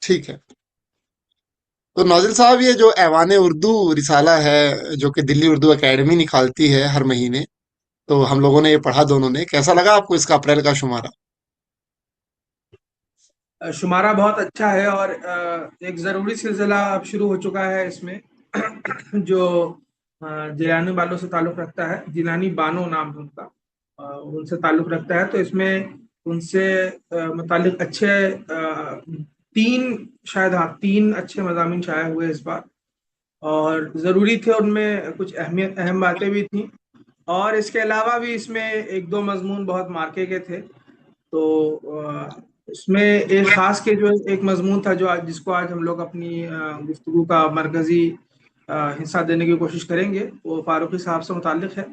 ठीक है। तो नाजिल साहब, ये जो ऐवान उर्दू रिसाला है जो कि दिल्ली उर्दू एकेडमी निकालती है हर महीने, तो हम लोगों ने ये पढ़ा दोनों ने, कैसा लगा आपको इसका अप्रैल का शुमारा? शुमारा बहुत अच्छा है और एक ज़रूरी सिलसिला अब शुरू हो चुका है इसमें जो जिलानी बानों से ताल्लुक़ रखता है। जिलानी बानो नाम है उनका, उनसे ताल्लुक़ रखता है। तो इसमें उनसे मुतालिक अच्छे तीन, शायद हाँ, तीन अच्छे मज़ामीन शाया हुए इस बार, और ज़रूरी थे। उनमें कुछ अहम बातें भी थी, और इसके अलावा भी इसमें एक दो मजमून बहुत मार्के के थे। तो इसमें एक खास के जो एक मजमून था जो आज, जिसको आज हम लोग अपनी गुफ्तगू का मरकजी हिस्सा देने की कोशिश करेंगे, वो फारूकी साहब से मुताल्लिक है।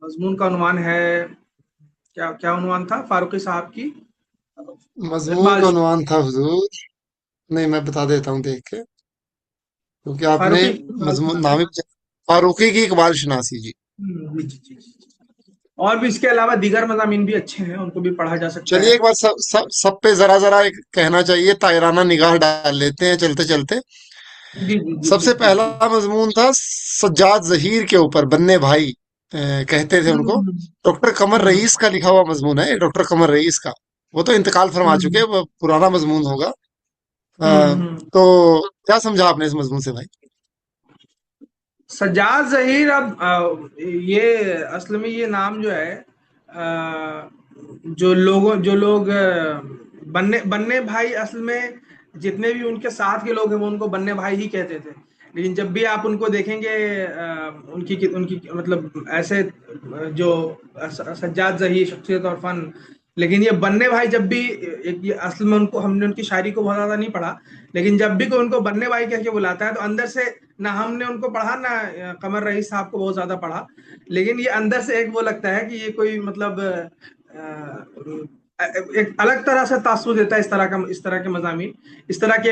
मजमून का उन्वान है, क्या क्या उन्वान था फारूकी साहब की? मजमून इकबाल का श- उन्वान था हुजूर। नहीं, मैं बता देता हूँ देख के, क्योंकि आपने फारूकी की इकबाल मजमून नाम शनासी। ही फारूकी की इकबाल शनासी जी। जी जी जी जी। और भी इसके अलावा दीगर मजामीन भी अच्छे हैं, उनको भी पढ़ा जा सकता चलिए है। एक बार सब पे जरा जरा एक कहना चाहिए, तायराना निगाह डाल लेते हैं चलते चलते। जी जी जी, सबसे बिल्कुल पहला बिल्कुल। मजमून था सज्जाद जहीर के ऊपर, बन्ने भाई कहते थे उनको। हम्म डॉक्टर कमर हम्म रईस का लिखा हुआ मजमून है, डॉक्टर कमर रईस का। वो तो इंतकाल फरमा चुके हम्म हैं, वो पुराना मजमून होगा। हम्म। तो क्या समझा आपने इस मजमून से भाई? सज्जाद जहीर, अब ये असल में ये नाम जो है, जो लोग बन्ने बन्ने भाई, असल में जितने भी उनके साथ के लोग हैं वो उनको बन्ने भाई ही कहते थे। लेकिन जब भी आप उनको देखेंगे, उनकी उनकी मतलब ऐसे जो सज्जाद जहीर शख्सियत और फन, लेकिन ये बन्ने भाई जब भी ये असल में उनको, हमने उनकी शायरी को बहुत ज्यादा नहीं पढ़ा, लेकिन जब भी कोई उनको बन्ने भाई कह के बुलाता है तो अंदर से, ना हमने उनको पढ़ा ना कमर रईस साहब को बहुत ज्यादा पढ़ा, लेकिन ये अंदर से एक वो लगता है कि ये कोई मतलब एक अलग तरह से तासुर देता है इस तरह के मजामी। इस तरह के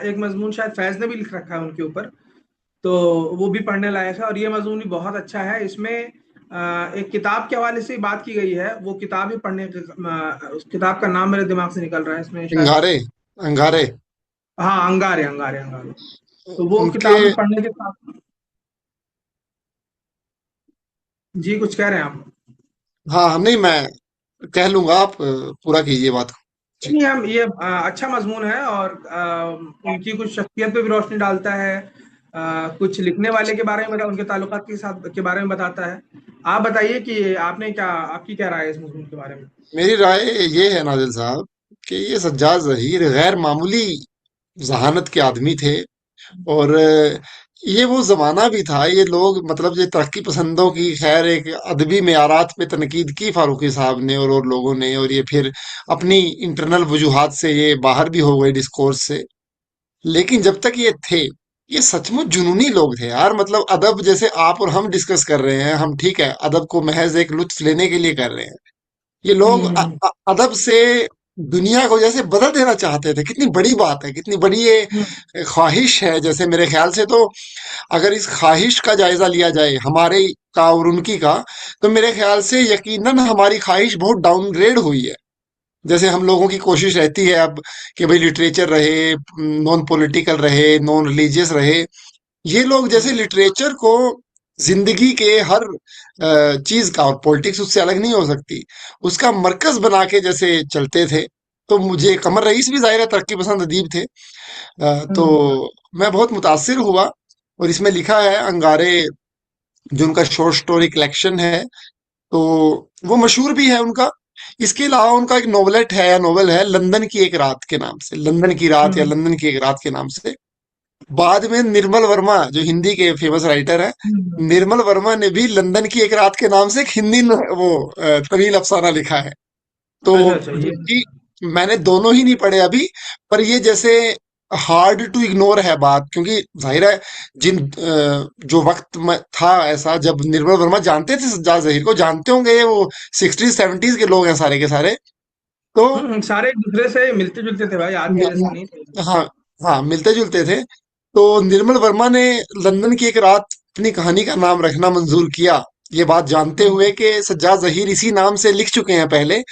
एक मजमून शायद फैज ने भी लिख रखा है उनके ऊपर, तो वो भी पढ़ने लायक है। और ये मजमून भी बहुत अच्छा है। इसमें एक किताब के हवाले से बात की गई है, वो किताब ही उस किताब का नाम मेरे दिमाग से निकल रहा है इसमें शायद। अंगारे। अंगारे। हाँ, अंगारे अंगारे अंगारे। तो वो उनके। किताब भी पढ़ने के साथ। जी, कुछ कह रहे हैं आप? हाँ हाँ, नहीं मैं कह लूंगा, आप पूरा कीजिए बात को। जी। नहीं, हम ये अच्छा मजमून है, और उनकी कुछ शख्सियत पे भी रोशनी डालता है। कुछ लिखने वाले के बारे में उनके ताल्लुकात के साथ के बारे में बताता है। आप बताइए कि आपकी क्या राय है इस मजमून के बारे में? मेरी राय ये है नाजिल साहब, कि ये सज्जाद जहीर गैर मामूली जहानत के आदमी थे। और ये वो जमाना भी था, ये लोग मतलब ये तरक्की पसंदों की खैर एक अदबी मेयारात पे तनकीद की फारूकी साहब ने और लोगों ने, और ये फिर अपनी इंटरनल वजूहात से ये बाहर भी हो गए डिस्कोर्स से। लेकिन जब तक ये थे, ये सचमुच जुनूनी लोग थे यार। मतलब अदब जैसे आप और हम डिस्कस कर रहे हैं, हम ठीक है अदब को महज एक लुत्फ लेने के लिए कर रहे हैं, ये लोग हम्म अदब से दुनिया को जैसे बदल देना चाहते थे। कितनी बड़ी बात है, कितनी बड़ी ये हम्म ख्वाहिश है। जैसे मेरे ख्याल से तो अगर इस ख्वाहिश का जायजा लिया जाए हमारे का और उनकी का, तो मेरे ख्याल से यकीनन हमारी ख्वाहिश बहुत डाउनग्रेड हुई है। जैसे हम लोगों की कोशिश रहती है अब कि भाई लिटरेचर रहे, नॉन पॉलिटिकल रहे, नॉन रिलीजियस रहे। ये लोग जैसे हम्म लिटरेचर को जिंदगी के हर चीज का, और पॉलिटिक्स उससे अलग नहीं हो सकती, उसका मरकज बना के जैसे चलते थे। तो मुझे कमर रईस भी जाहिर है तरक्की पसंद अदीब थे। तो हम्म मैं बहुत मुतासिर हुआ। और इसमें लिखा है अंगारे, जो उनका शॉर्ट स्टोरी कलेक्शन है, तो वो मशहूर भी है उनका। इसके अलावा उनका एक नोवेलेट है या नोवेल है, लंदन की एक रात के नाम से, लंदन की रात या हम्म लंदन की एक रात के नाम से। बाद में निर्मल वर्मा जो हिंदी के फेमस राइटर है, हम्म। निर्मल वर्मा ने भी लंदन की एक रात के नाम से एक हिंदी वो तवील अफसाना लिखा है। तो अच्छा अच्छा, ये। जबकि मैंने दोनों ही नहीं पढ़े अभी, पर ये जैसे हार्ड टू इग्नोर है बात, क्योंकि जाहिर है जो वक्त में था ऐसा, जब निर्मल वर्मा जानते थे सज्जाद जहीर को, जानते होंगे ये वो 60s 70s के लोग हैं सारे के सारे। तो सारे एक दूसरे से मिलते जुलते थे भाई, आज के जैसे नहीं थे। हाँ हाँ, मिलते जुलते थे। तो निर्मल वर्मा ने लंदन की एक रात अपनी कहानी का नाम रखना मंजूर किया, ये बात जानते हम्म हुए कि सज्जाद जहीर इसी नाम से लिख चुके हैं पहले।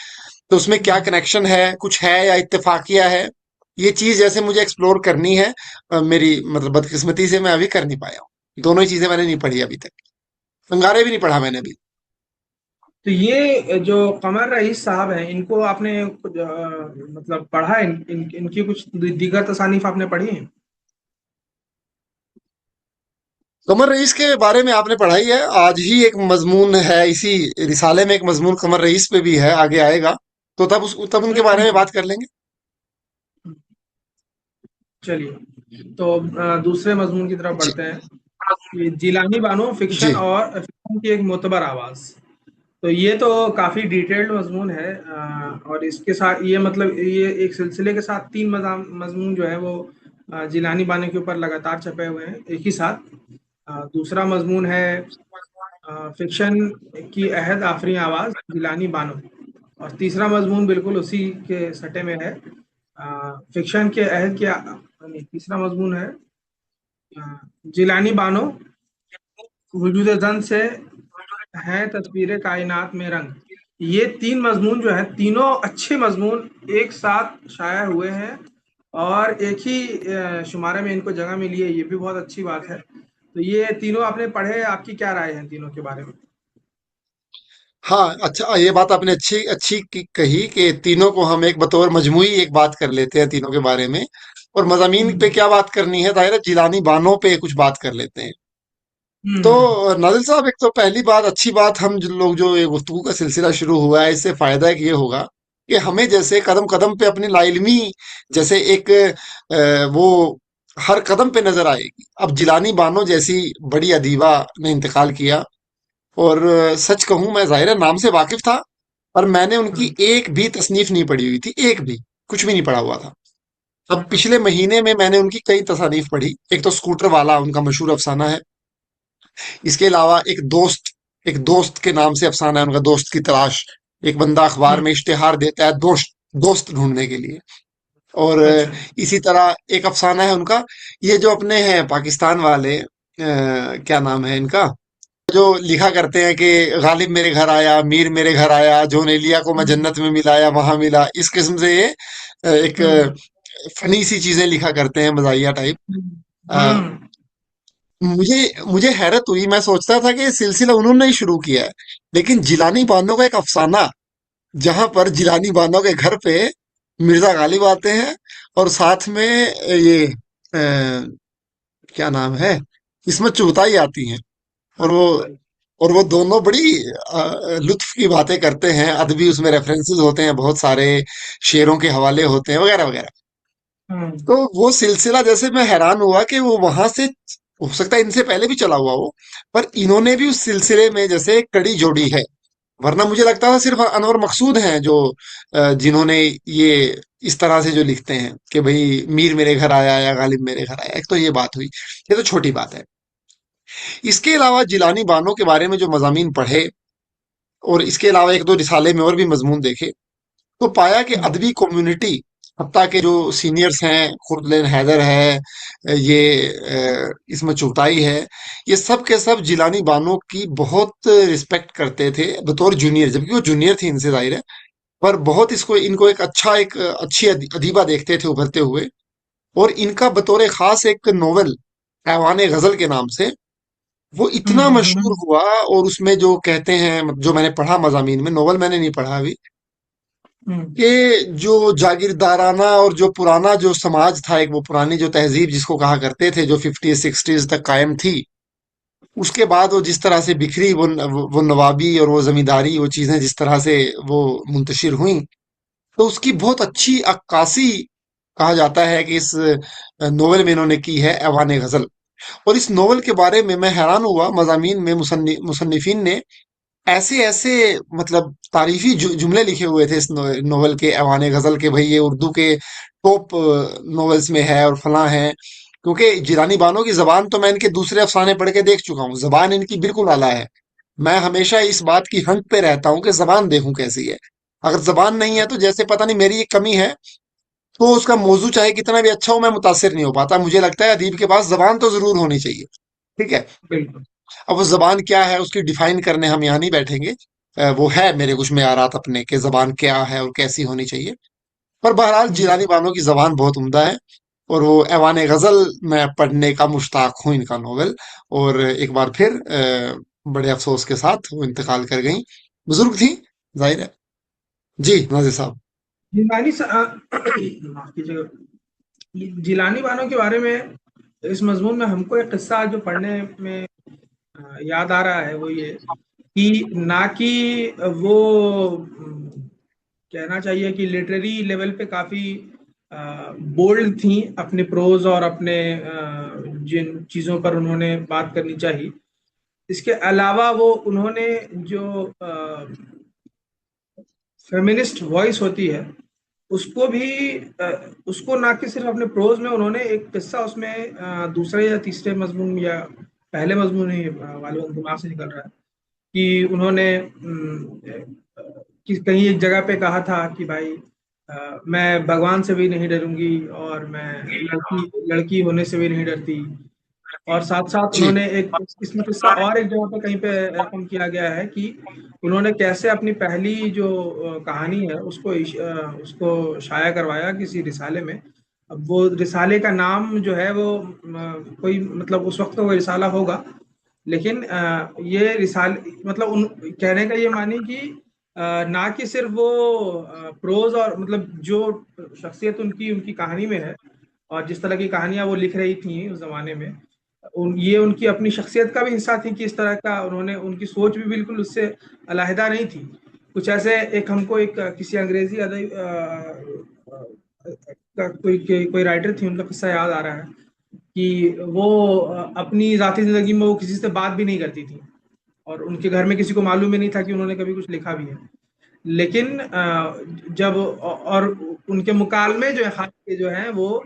तो उसमें क्या हम्म कनेक्शन है, कुछ है या इत्तेफाकिया है, ये चीज जैसे मुझे एक्सप्लोर करनी है, मेरी मतलब बदकिस्मती से मैं अभी कर नहीं पाया हूँ। दोनों ही चीजें मैंने नहीं पढ़ी अभी तक। अंगारे भी नहीं पढ़ा मैंने अभी। तो ये जो कमर रईस साहब हैं, इनको आपने कुछ, मतलब पढ़ा है? इनकी कुछ दीगर तसानीफ आपने पढ़ी हैं? कमर रईस के बारे में आपने पढ़ाई है? आज ही एक मजमून है इसी रिसाले में, एक मजमून कमर रईस पे भी है, आगे आएगा। तो तब उनके बारे में हम्म, बात कर लेंगे। चलिए, तो दूसरे मजमून की तरफ जी। बढ़ते हैं। ये जिलानी बानो, फिक्शन जी। और फिक्शन की एक मोतबर आवाज। तो ये तो काफी डिटेल्ड मजमून है, और इसके साथ ये मतलब ये एक सिलसिले के साथ तीन मजमून जो है वो जिलानी बानो के ऊपर लगातार छपे हुए हैं एक ही साथ। दूसरा मजमून है फिक्शन की अहद आफरीन आवाज जिलानी बानो। और तीसरा मजमून बिल्कुल उसी के सटे में है, फिक्शन के अहद के नहीं, तीसरा मजमून है अ, जिलानी बानो, वजूद जन से है तस्वीर कायनात में रंग। ये तीन मजमून जो है, तीनों अच्छे मजमून एक साथ शाया हुए हैं और एक ही शुमारे में इनको जगह मिली है, ये भी बहुत अच्छी बात है। तो ये तीनों आपने पढ़े, आपकी क्या राय है तीनों के बारे में? हाँ, अच्छा, ये बात आपने अच्छी अच्छी कही कि तीनों को हम एक बतौर मजमुई एक बात कर लेते हैं तीनों के बारे में। और मज़ामीन पे हम्म, क्या बात करनी है, दायरा जिलानी बानों पे कुछ बात कर लेते हैं। तो हम्म, नाजिल साहब, एक तो पहली बात, अच्छी बात, हम जो लोग जो ये गुफ्तगू का सिलसिला शुरू हुआ है, इससे फायदा एक ये होगा कि हमें जैसे कदम कदम पे अपनी लाइल्मी जैसे एक वो हर कदम पे नजर आएगी। अब जिलानी बानो जैसी बड़ी अदीबा ने इंतकाल किया, और सच कहूं, मैं ज़ाहिर है नाम से वाकिफ था, पर मैंने उनकी हम्म, एक भी तसनीफ नहीं पढ़ी हुई थी, एक भी, कुछ भी नहीं पढ़ा हुआ था। अब हम्म, पिछले महीने में मैंने उनकी कई तसानीफ पढ़ी। एक तो स्कूटर वाला उनका मशहूर अफसाना है। इसके अलावा एक दोस्त के नाम से अफसाना है उनका, दोस्त की तलाश। एक बंदा अखबार हम्म, में इश्तिहार देता है दोस्त दोस्त ढूंढने के लिए। और अच्छा। इसी तरह एक अफसाना है उनका, ये जो अपने हैं पाकिस्तान वाले, क्या नाम है इनका, जो लिखा करते हैं कि गालिब मेरे घर आया, मीर मेरे घर आया, जोन एलिया को मैं हम्म, जन्नत में मिलाया वहां मिला, इस किस्म से ये एक हम्म, फनी सी चीजें लिखा करते हैं, मजाहिया टाइप। हम्म, मुझे मुझे हैरत हुई, मैं सोचता था कि ये सिलसिला उन्होंने ही शुरू किया है। लेकिन जिलानी बानो का एक अफसाना, जहां पर जिलानी बानो के घर पे मिर्जा गालिब आते हैं, और साथ में ये क्या नाम है, इसमें चुगताई आती हैं। और हाँ, वो दोनों बड़ी लुत्फ की बातें करते हैं, अदबी उसमें रेफरेंसेस होते हैं, बहुत सारे शेरों के हवाले होते हैं, वगैरह वगैरह। हम्म, तो वो सिलसिला, जैसे मैं हैरान हुआ कि वो वहां से, हो सकता है इनसे पहले भी चला हुआ हो, पर इन्होंने भी उस सिलसिले में जैसे एक कड़ी जोड़ी है। वरना मुझे लगता था सिर्फ अनवर मकसूद हैं जो जिन्होंने ये इस तरह से जो लिखते हैं कि भाई मीर मेरे घर आया या गालिब मेरे घर आया। एक तो ये बात हुई, ये तो छोटी बात है। इसके अलावा जिलानी बानो के बारे में जो मजामीन पढ़े, और इसके अलावा एक दो रिसाले में और भी मजमून देखे, तो पाया कि हम्म, अदबी कम्युनिटी, हत्ता के जो सीनियर्स हैं, खुर्दलैन हैदर है, ये इसमें चुगताई है, ये सब के सब जिलानी बानो की बहुत रिस्पेक्ट करते थे बतौर जूनियर, जबकि वो जूनियर थी इनसे, जाहिर है। पर बहुत इसको इनको एक अच्छी अदीबा देखते थे उभरते हुए। और इनका बतौर खास एक नोवेल ऐवान गजल के नाम से वो इतना हम्म, मशहूर हुआ। और उसमें जो कहते हैं, जो मैंने पढ़ा मजामीन में, नोवेल मैंने नहीं पढ़ा अभी, हम्म, कि जो जागीरदाराना और जो पुराना जो समाज था, एक वो पुरानी जो तहजीब जिसको कहा करते थे, जो 50 60s तक कायम थी, उसके बाद वो जिस तरह से बिखरी, वो नवाबी और वो जमींदारी, वो चीजें जिस तरह से वो मुंतशिर हुई, तो उसकी बहुत अच्छी अक्कासी कहा जाता है कि इस नोवेल में इन्होंने की है, ऐवान गजल। और इस नोवेल के बारे में मैं हैरान हुआ, मजामीन में मुसन्निफिन ने ऐसे ऐसे मतलब तारीफी जुमले लिखे हुए थे इस नोवेल के, ऐवान गजल के, भाई ये उर्दू के टॉप नोवेल्स में है और फलां है। क्योंकि जिलानी बानो की जबान तो मैं इनके दूसरे अफसाने पढ़ के देख चुका हूँ, जबान इनकी बिल्कुल आला है। मैं हमेशा इस बात की हंक पे रहता हूँ कि जबान देखूं कैसी है। अगर जबान नहीं है तो जैसे पता नहीं मेरी एक कमी है, तो उसका मौजू चाहे कितना भी अच्छा हो, मैं मुतासिर नहीं हो पाता। मुझे लगता है अदीब के पास जबान तो जरूर होनी चाहिए। ठीक है। बिल्कुल। अब वो जबान क्या है उसकी डिफाइन करने हम यहाँ नहीं बैठेंगे। वो है मेरे कुछ में आरात अपने कि जबान क्या है और कैसी होनी चाहिए। पर बहरहाल जी। जिलानी बानो की जबान बहुत उम्दा है। और वो ऐवान गजल मैं पढ़ने का मुश्ताक हूँ इनका नॉवेल। और एक बार फिर बड़े अफसोस के साथ वो इंतकाल कर गई। बुजुर्ग थी, जाहिर है। जी नाजिर साहब। माफ कीजिएगा। जिलानी बानो के बारे में इस मजमून में हमको एक किस्सा जो पढ़ने में याद आ रहा है वो ये कि ना कि वो कहना चाहिए कि लिटरेरी लेवल पे काफी बोल्ड थी अपने प्रोज और अपने जिन चीजों पर उन्होंने बात करनी चाहिए, इसके अलावा वो उन्होंने जो फेमिनिस्ट वॉइस होती है उसको भी अ, उसको ना कि सिर्फ अपने प्रोज में उन्होंने एक किस्सा उसमें दूसरे या तीसरे मजमून या पहले मजमून ही वाले दिमाग से निकल रहा है कि उन्होंने कि कहीं एक जगह पे कहा था कि भाई मैं भगवान से भी नहीं डरूंगी और मैं लड़की लड़की होने से भी नहीं डरती। और साथ साथ जी उन्होंने एक इसमें किस्सा और एक जगह पे कहीं पे रकम किया गया है कि उन्होंने कैसे अपनी पहली जो कहानी है उसको शाया करवाया किसी रिसाले में। अब वो रिसाले का नाम जो है वो कोई मतलब उस वक्त का कोई रिसाला होगा, लेकिन ये रिसाल मतलब उन कहने का ये मानी कि ना कि सिर्फ वो प्रोज और मतलब जो शख्सियत उनकी उनकी कहानी में है और जिस तरह की कहानियां वो लिख रही थी उस जमाने में, ये उनकी अपनी शख्सियत का भी हिस्सा थी कि इस तरह का उन्होंने उनकी सोच भी बिल्कुल उससे अलहदा नहीं थी। कुछ ऐसे एक हमको एक किसी अंग्रेजी कोई राइटर थी उनका किस्सा याद आ रहा है कि वो अपनी जाती जिंदगी में वो किसी से बात भी नहीं करती थी और उनके घर में किसी को मालूम ही नहीं था कि उन्होंने कभी कुछ लिखा भी है। लेकिन जब और उनके मुकालमे जो है खास के जो है वो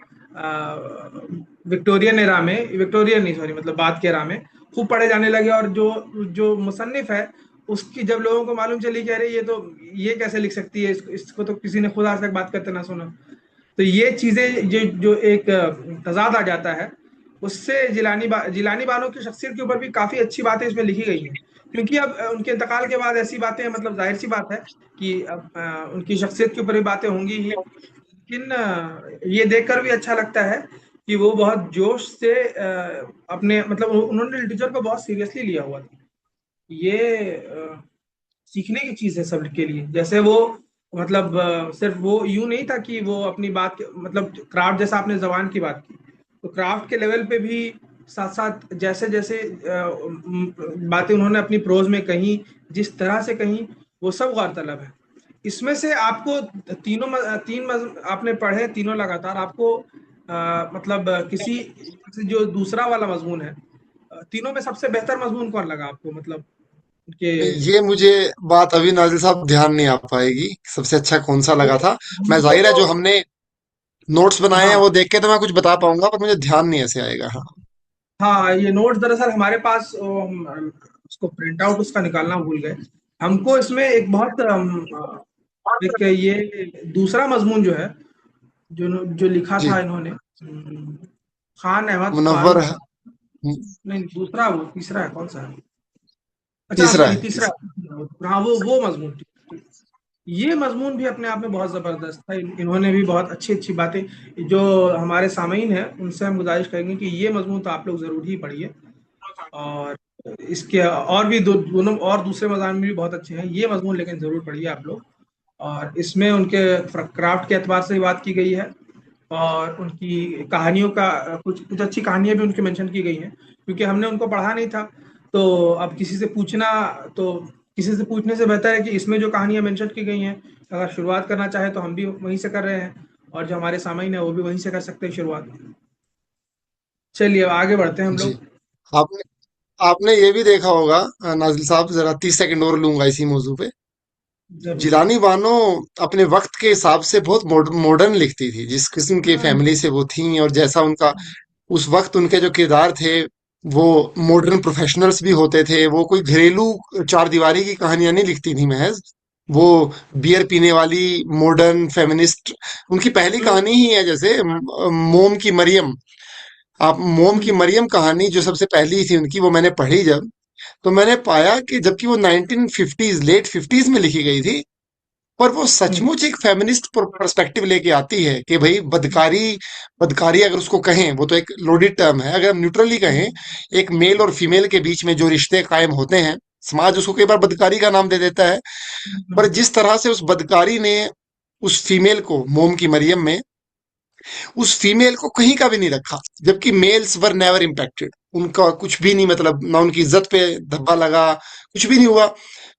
विक्टोरियन एरा में, विक्टोरियन नहीं सॉरी मतलब बाद के एरा में खूब पढ़े जाने लगे। और जो जो मुसन्निफ है उसकी जब लोगों को मालूम चली कि अरे ये तो ये कैसे लिख सकती है, इसको तो किसी ने खुद आज तक बात करते ना सुना। तो ये चीजें जो जो एक तजाद आ जाता है उससे जिलानी बानो की शख्सियत के ऊपर भी काफी अच्छी बातें इसमें लिखी गई हैं। क्योंकि अब उनके इंतकाल के बाद ऐसी बातें मतलब जाहिर सी बात है कि अब उनकी शख्सियत के ऊपर भी बातें होंगी ही। लेकिन ये देखकर भी अच्छा लगता है कि वो बहुत जोश से अपने मतलब उन्होंने लिटरेचर को बहुत सीरियसली लिया हुआ था। ये सीखने की चीज है सबके लिए। जैसे वो मतलब सिर्फ वो यूं नहीं था कि वो अपनी मतलब क्राफ्ट जैसा आपने जबान की बात की, तो क्राफ्ट के लेवल पे भी साथ साथ जैसे जैसे बातें उन्होंने अपनी प्रोज में कही, जिस तरह से कही, वो सब गौरतलब है। इसमें से आपको आपने पढ़े तीनों लगातार आपको मतलब किसी जो दूसरा वाला मजमून है तीनों में सबसे बेहतर मजमून कौन लगा आपको मतलब उनके? ये मुझे बात अभी नाजिर साहब ध्यान नहीं आ पाएगी सबसे अच्छा कौन सा लगा था। मैं हमको जाहिर है तो जो हमने नोट्स बनाए हैं हाँ वो देख के तो मैं कुछ बता पाऊंगा, पर मुझे ध्यान नहीं ऐसे आएगा। हाँ हाँ, ये नोट्स दरअसल हमारे पास हम उसको प्रिंट आउट उसका निकालना भूल गए। हमको इसमें एक बहुत एक ये दूसरा मजमून जो है जो जो लिखा जी। था इन्होंने खान अहमद मुनव्वर फारूक है। साहब। नहीं दूसरा, वो तीसरा है, कौन सा है? अच्छा तीसरा सॉरी है, तीसरा तीसरा। है। हाँ वो मजमून ये मजमून भी अपने आप में बहुत जबरदस्त था। इन्होंने भी बहुत अच्छी अच्छी बातें, जो हमारे सामीन हैं उनसे हम गुजारिश करेंगे कि ये मजमून तो आप लोग जरूर ही पढ़िए। और इसके और भी दोनों और दूसरे मज़ामिन भी बहुत अच्छे हैं, ये मजमून लेकिन ज़रूर पढ़िए आप लोग। और इसमें उनके क्राफ्ट के एतबार से भी बात की गई है और उनकी कहानियों का कुछ कुछ अच्छी कहानियां भी उनकी मेंशन की गई हैं। क्योंकि हमने उनको पढ़ा नहीं था, तो अब किसी से पूछना, तो किसी से पूछने से बेहतर है कि इसमें जो कहानियां मेंशन की गई हैं अगर शुरुआत करना चाहे तो हम भी वहीं से कर रहे हैं और जो हमारे सामईन है वो भी वहीं से कर सकते हैं शुरुआत। चलिए अब आगे बढ़ते हैं हम जी। लोग। आपने आपने ये भी देखा होगा नाजिल साहब, जरा 30 सेकंड और लूंगा इसी मौजू पे। जरूर। जिलानी बानो अपने वक्त के हिसाब से बहुत मॉडर्न लिखती थी, जिस किस्म की हाँ फैमिली से वो थी और जैसा उनका उस वक्त उनके जो किरदार थे, वो मॉडर्न प्रोफेशनल्स भी होते थे। वो कोई घरेलू चार दीवारी की कहानियां नहीं लिखती थी महज। वो बियर पीने वाली मॉडर्न फेमिनिस्ट, उनकी पहली कहानी ही है जैसे मोम की मरियम। आप मोम की हम्म, मरियम कहानी जो सबसे पहली थी उनकी, वो मैंने पढ़ी जब, तो मैंने पाया कि जबकि वो 1950s लेट 50s में लिखी गई थी, पर वो हम्म, सचमुच एक फेमिनिस्ट पर्सपेक्टिव लेके आती है कि भाई बदकारी, बदकारी अगर उसको कहें, वो तो एक लोडेड टर्म है, अगर हम न्यूट्रली कहें, हम्म, एक मेल और फीमेल के बीच में जो रिश्ते कायम होते हैं, समाज उसको कई बार बदकारी का नाम दे देता है। पर हम्म, जिस तरह से उस बदकारी ने उस फीमेल को, मोम की मरियम में, उस फीमेल को कहीं का भी नहीं रखा, जबकि मेल्स वर नेवर इम्पैक्टेड, उनका कुछ भी नहीं, मतलब ना उनकी इज्जत पे धब्बा लगा, कुछ भी नहीं हुआ।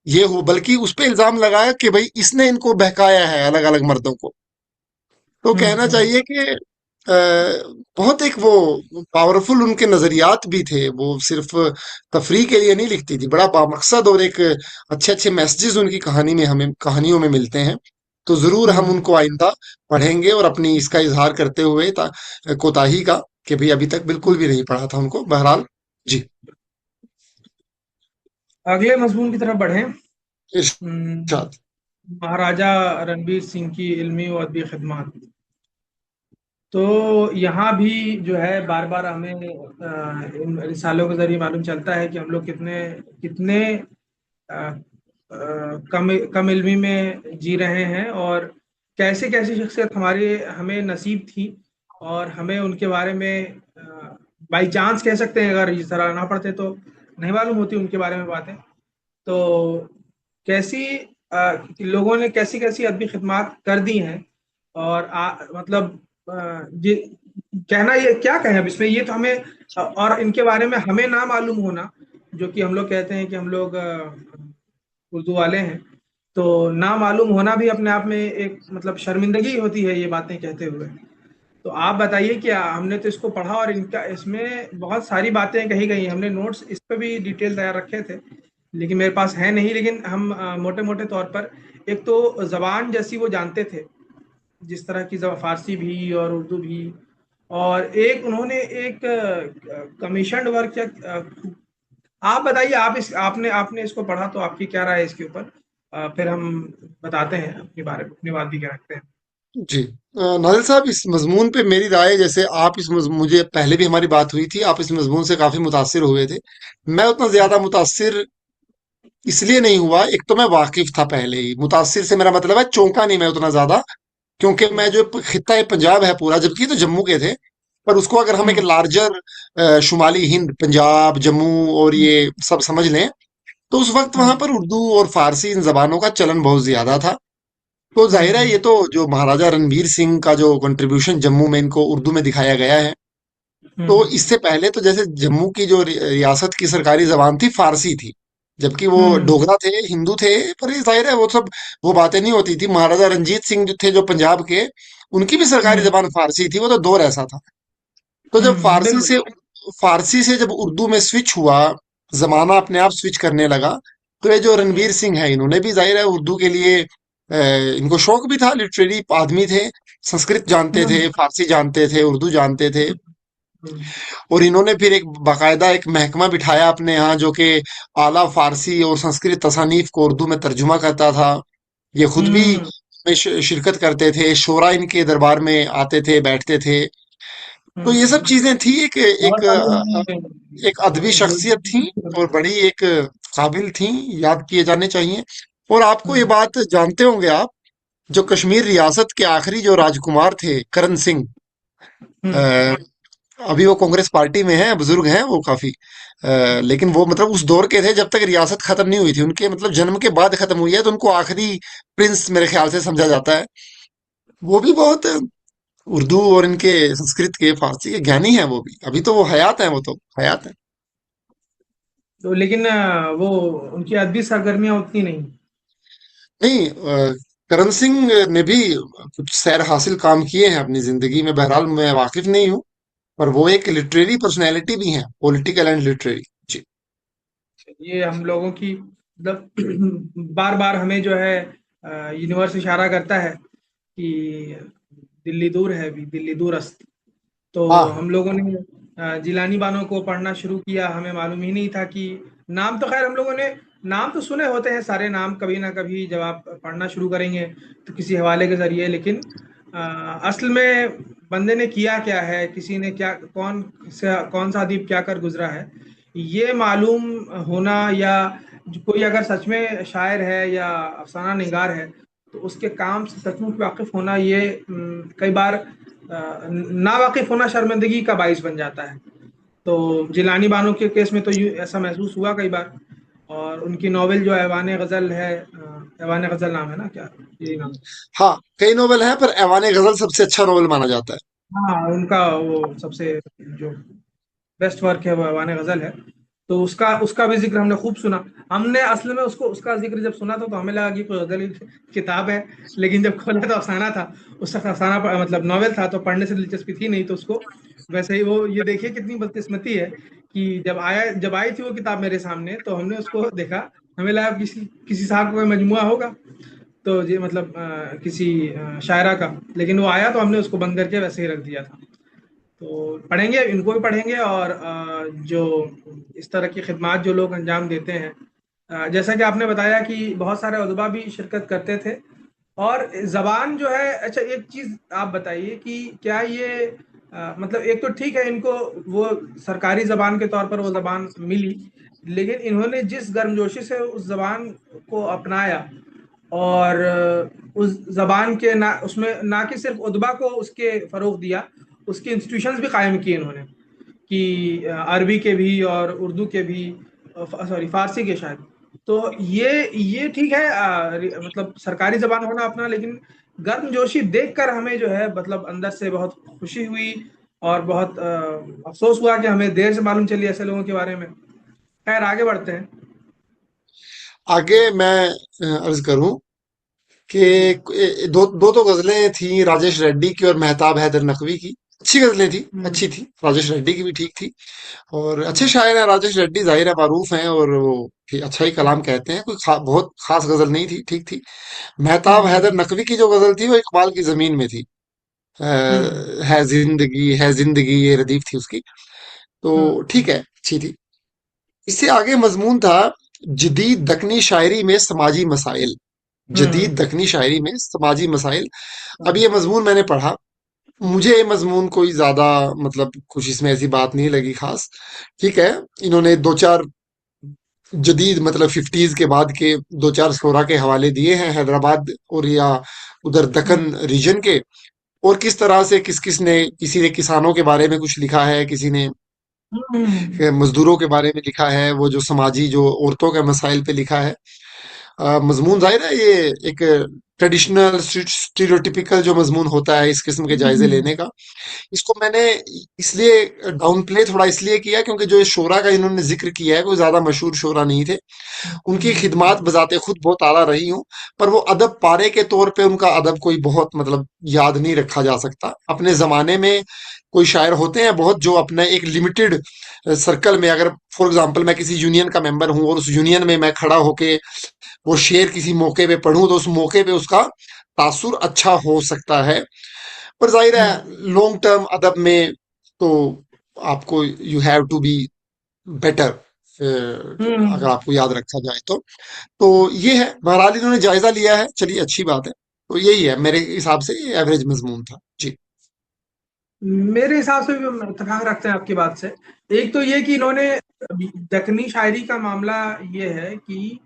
ये हो, बल्कि उस पे इल्जाम लगाया कि भाई इसने इनको बहकाया है, अलग अलग मर्दों को। तो कहना हम्म, चाहिए कि बहुत एक वो पावरफुल उनके नजरियात भी थे, वो सिर्फ तफरीह के लिए नहीं लिखती थी, बड़ा बामकसद, और एक अच्छे अच्छे मैसेजेस उनकी कहानी में, हमें कहानियों में मिलते हैं। तो जरूर हम हम्म। उनको आइंदा पढ़ेंगे, और अपनी इसका इजहार करते हुए कोताही का, कि भाई अभी तक बिल्कुल भी नहीं पढ़ा था उनको, बहरहाल। जी। अगले मजमून की तरफ बढ़े। इरशाद। महाराजा रणबीर सिंह की इल्मी व अदबी खिदमत। तो यहाँ भी जो है बार बार हमें इन रिसालों के जरिए मालूम चलता है कि हम लोग कितने कितने अ, कम कम इल्मी में जी रहे हैं, और कैसे कैसी शख्सियत हमारे हमें नसीब थी, और हमें उनके बारे में बाई चांस कह सकते हैं, अगर इस तरह ना पढ़ते तो नहीं मालूम होती उनके बारे में बातें। तो कैसी लोगों ने कैसी कैसी अदबी खिदमात कर दी हैं, और मतलब ये कहना, ये क्या कहें अब इसमें, ये तो हमें और इनके बारे में हमें ना मालूम होना, जो कि हम लोग कहते हैं कि हम लोग उर्दू वाले हैं, तो ना मालूम होना भी अपने आप में एक मतलब शर्मिंदगी होती है ये बातें कहते हुए। तो आप बताइए कि हमने तो इसको पढ़ा, और इनका इसमें बहुत सारी बातें कही गई हैं, हमने नोट्स इस पे भी डिटेल तैयार रखे थे, लेकिन मेरे पास है नहीं। लेकिन हम मोटे मोटे तौर पर एक तो जबान जैसी वो जानते थे, जिस तरह की फारसी भी और उर्दू भी, और एक उन्होंने एक कमीशन वर्क या आप बताइए, आप इस आपने आपने इसको पढ़ा तो आपकी क्या राय है इसके ऊपर। फिर हम बताते हैं अपनी बारे में, अपनी बात भी क्या रखते हैं। जी। नादिर साहब, इस मजमून पे मेरी राय, जैसे आप मुझे पहले भी हमारी बात हुई थी, आप इस मजमून से काफी मुतासिर हुए थे। मैं उतना ज्यादा मुतासिर इसलिए नहीं हुआ, एक तो मैं वाकिफ था पहले ही, मुतासिर से मेरा मतलब है चौंका नहीं मैं उतना ज्यादा, क्योंकि मैं जो खित्ता है पंजाब है पूरा, जबकि ये तो जम्मू के थे, पर उसको अगर हम एक हम्म, लार्जर शुमाली हिंद, पंजाब, जम्मू और हम्म, ये सब समझ लें, तो उस वक्त वहां हम्म, पर उर्दू और फारसी इन जबानों का चलन बहुत ज्यादा था। तो जाहिर है ये हम्म, तो जो महाराजा रणवीर सिंह का जो कंट्रीब्यूशन जम्मू में इनको उर्दू में दिखाया गया है, तो हम्म, इससे पहले तो जैसे जम्मू की जो रियासत की सरकारी जबान थी, फारसी थी, जबकि वो हम्म, डोगरा थे, हिंदू थे। पर ये जाहिर है वो सब, वो बातें नहीं होती थी। महाराजा रंजीत सिंह जो थे, जो पंजाब के, उनकी भी सरकारी हम्म, जबान फारसी थी, वो तो दौर ऐसा था। तो जब बिल्कुल। फारसी से जब उर्दू में स्विच हुआ, जमाना अपने आप स्विच करने लगा, तो ये जो रणवीर सिंह है, इन्होंने भी जाहिर है उर्दू के लिए इनको शौक भी था, लिटरेरी आदमी थे, संस्कृत जानते हम्म, थे, फारसी जानते थे, उर्दू जानते थे। हम्म, और इन्होंने फिर एक बाकायदा एक महकमा बिठाया अपने यहाँ, जो कि आला फारसी और संस्कृत तसानीफ को उर्दू में तर्जुमा करता था। ये खुद भी हम्म, इसमें शिरकत करते थे, शोरा इनके दरबार में आते थे, बैठते थे। तो ये सब हम्म। चीजें थी, एक बहुत एक सारे उन्होंने एक अदबी शख्सियत थी, और बड़ी एक काबिल थी, याद किए जाने चाहिए। और आपको ये हम्म, बात जानते होंगे आप, जो कश्मीर रियासत के आखिरी जो राजकुमार थे, करण सिंह, हम्म, अ, अभी वो कांग्रेस पार्टी में हैं, बुजुर्ग हैं वो काफी, लेकिन वो मतलब उस दौर के थे जब तक रियासत खत्म नहीं हुई थी, उनके मतलब जन्म के बाद खत्म हुई है, तो उनको आखिरी प्रिंस मेरे ख्याल से समझा जाता है। वो भी बहुत उर्दू और इनके संस्कृत के, फारसी के ज्ञानी हैं, वो भी अभी तो वो हयात हैं, वो तो हयात हैं। तो लेकिन वो उनकी अदबी सरगर्मियां उतनी नहीं। नहीं, करण सिंह ने भी कुछ सैर हासिल काम किए हैं अपनी जिंदगी में, बहरहाल मैं वाकिफ नहीं हूँ, पर वो एक लिटरेरी पर्सनैलिटी भी हैं, पॉलिटिकल एंड लिटरेरी। जी। ये हम लोगों की मतलब बार बार हमें जो है यूनिवर्स इशारा करता है कि दिल्ली दूर है, अभी दिल्ली दूरस्त। तो हाँ। हम लोगों ने जिलानी बानो को पढ़ना शुरू किया, हमें मालूम ही नहीं था कि नाम तो खैर हम लोगों ने नाम तो सुने होते हैं सारे नाम, कभी ना कभी जब आप पढ़ना शुरू करेंगे तो किसी हवाले के जरिए। लेकिन असल में बंदे ने किया क्या है, किसी ने क्या, कौन सा अदीब क्या कर गुजरा है, ये मालूम होना, या कोई अगर सच में शायर है या अफसाना निगार है, तो उसके काम से सचमुच वाकिफ होना, ये कई बार ना वाकिफ होना शर्मिंदगी का बाइस बन जाता है। तो जिलानी बानो के केस में तो ऐसा महसूस हुआ कई बार। और उनकी नॉवेल जो ऐवान गजल है, ऐवान गजल नाम है ना क्या, यही नाम है? हाँ, कई नोवेल हैं पर ऐवान गजल सबसे अच्छा नोवेल माना जाता है। हाँ, उनका वो सबसे जो बेस्ट वर्क है वो ऐवान गजल है। तो उसका उसका भी जिक्र हमने खूब सुना। हमने असल में उसको, उसका जिक्र जब सुना था तो हमें लगा कि कोई गजल की किताब है, लेकिन जब खोला तो अफसाना था। उस वक्त अफसाना मतलब नॉवेल था, तो पढ़ने से दिलचस्पी थी नहीं, तो उसको वैसे ही वो, ये देखिए कितनी बदकिस्मती है कि जब आई थी वो किताब मेरे सामने, तो हमने उसको देखा। हमें लगा किसी किसी साहब का कोई मजमुआ होगा, तो ये मतलब किसी शायरा का। लेकिन वो आया तो हमने उसको बंद करके वैसे ही रख दिया था। तो पढ़ेंगे, इनको भी पढ़ेंगे। और जो इस तरह की खिदमात जो लोग अंजाम देते हैं, जैसा कि आपने बताया कि बहुत सारे उदबा भी शिरकत करते थे। और जबान जो है, अच्छा एक चीज आप बताइए कि क्या ये मतलब एक तो ठीक है, इनको वो सरकारी जबान के तौर पर वो जबान मिली, लेकिन इन्होंने जिस गर्मजोशी से उस जबान को अपनाया, और उस जबान के ना, उसमें ना कि सिर्फ उदबा को उसके फरोग दिया, उसके इंस्टीट्यूशंस भी कायम किए इन्होंने, कि अरबी के भी और उर्दू के भी, सॉरी फारसी के शायद। तो ये ठीक है, मतलब सरकारी जबान होना अपना, लेकिन गर्मजोशी देखकर हमें जो है मतलब अंदर से बहुत खुशी हुई, और बहुत अफसोस हुआ कि हमें देर से मालूम चली ऐसे लोगों के बारे में। खैर, आगे बढ़ते हैं। आगे मैं अर्ज करूं कि जी। दो दो तो गजलें थी राजेश रेड्डी की और मेहताब हैदर नकवी की। अच्छी गजलें थी, हम्म। अच्छी थी। राजेश रेड्डी की भी ठीक थी, और अच्छे हम्म। शायर हैं राजेश रेड्डी, जाहिर है मारूफ हैं, और वो अच्छा ही कलाम कहते हैं। कोई बहुत खास गजल नहीं थी, ठीक थी। मेहताब हैदर हम्म। नकवी की जो गजल थी वो इकबाल की जमीन में थी। हम्म। है जिंदगी ये रदीफ थी उसकी। तो ठीक हम्म। है, अच्छी थी। इससे आगे मजमून था जदीद दक्कनी शायरी में समाजी मसाइल। जदीद हम्म। दक्कनी शायरी में समाजी मसाइल। अब हम्म। ये मजमून मैंने पढ़ा, मुझे ये मजमून कोई ज्यादा मतलब कुछ इसमें ऐसी बात नहीं लगी खास। ठीक है, इन्होंने दो चार जदीद मतलब फिफ्टीज के बाद के दो चार शोरा के हवाले दिए हैं, हैदराबाद और या उधर दक्कन हम्म। रीजन के। और किस तरह से किस किस ने, किसी ने किसानों के बारे में कुछ लिखा है, किसी ने मजदूरों के बारे में लिखा है, वो जो समाजी जो औरतों के मसाइल पे लिखा है। मजमून जाहिर है ये एक ट्रेडिशनल स्टीरियोटिपिकल जो मजमून होता है इस किस्म के जायजे हम्म। लेने का। इसको मैंने इसलिए डाउन प्ले थोड़ा इसलिए किया क्योंकि जो इस शोरा का इन्होंने जिक्र किया है कोई ज्यादा मशहूर शोरा नहीं थे। उनकी खिदमात बजाते खुद बहुत आला रही हूँ, पर वो अदब पारे के तौर पे उनका अदब कोई बहुत मतलब याद नहीं रखा जा सकता। अपने जमाने में कोई शायर होते हैं बहुत जो अपने एक लिमिटेड सर्कल में, अगर फॉर एग्जांपल मैं किसी यूनियन का मेंबर हूं और उस यूनियन में मैं खड़ा होके वो शेर किसी मौके पे पढूं तो उस मौके पे उसका तासुर अच्छा हो सकता है। पर जाहिर है लॉन्ग टर्म अदब में तो आपको you have to be better, अगर हम्म। आपको याद रखा जाए तो ये है। बहरहाल इन्होंने जायजा लिया है, चलिए अच्छी बात है। तो यही है मेरे हिसाब से, ये एवरेज मजमून था जी। मेरे हिसाब से भी हम इत्तेफाक रखते हैं आपकी बात से। एक तो ये कि इन्होंने दक्कनी शायरी का मामला ये है कि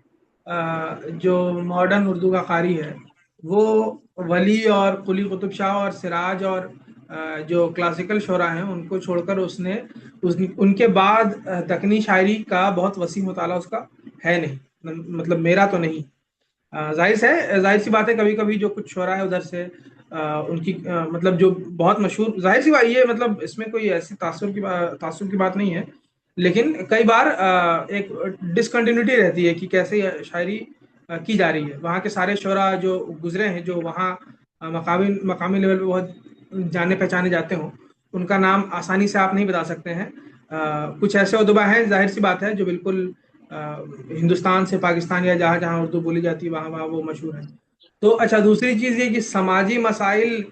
जो मॉडर्न उर्दू का कारी है, वो वली और कुली कुतुब शाह और सिराज और जो क्लासिकल शुरा हैं उनको छोड़कर उसने उनके बाद दक्कनी शायरी का बहुत वसी मुताला उसका है नहीं। मतलब मेरा तो नहीं। जाहिर सी बात है, कभी कभी जो कुछ हो रहा है उधर से उनकी मतलब जो बहुत मशहूर, जाहिर सी बात, ये मतलब इसमें कोई ऐसी तासुर की बात नहीं है। लेकिन कई बार एक डिसकंटिन्यूटी रहती है कि कैसे ये शायरी की जा रही है। वहाँ के सारे शोरा जो गुजरे हैं, जो वहाँ मकामी मकामी लेवल पे बहुत जाने पहचाने जाते हों, उनका नाम आसानी से आप नहीं बता सकते हैं। कुछ ऐसे उदबा हैं, जाहिर सी बात है, जो बिल्कुल अ, हिंदुस्तान से पाकिस्तान या जहाँ जहाँ उर्दू बोली जाती है वहाँ वहाँ वो मशहूर है। तो अच्छा, दूसरी चीज़ ये कि समाजी मसाइल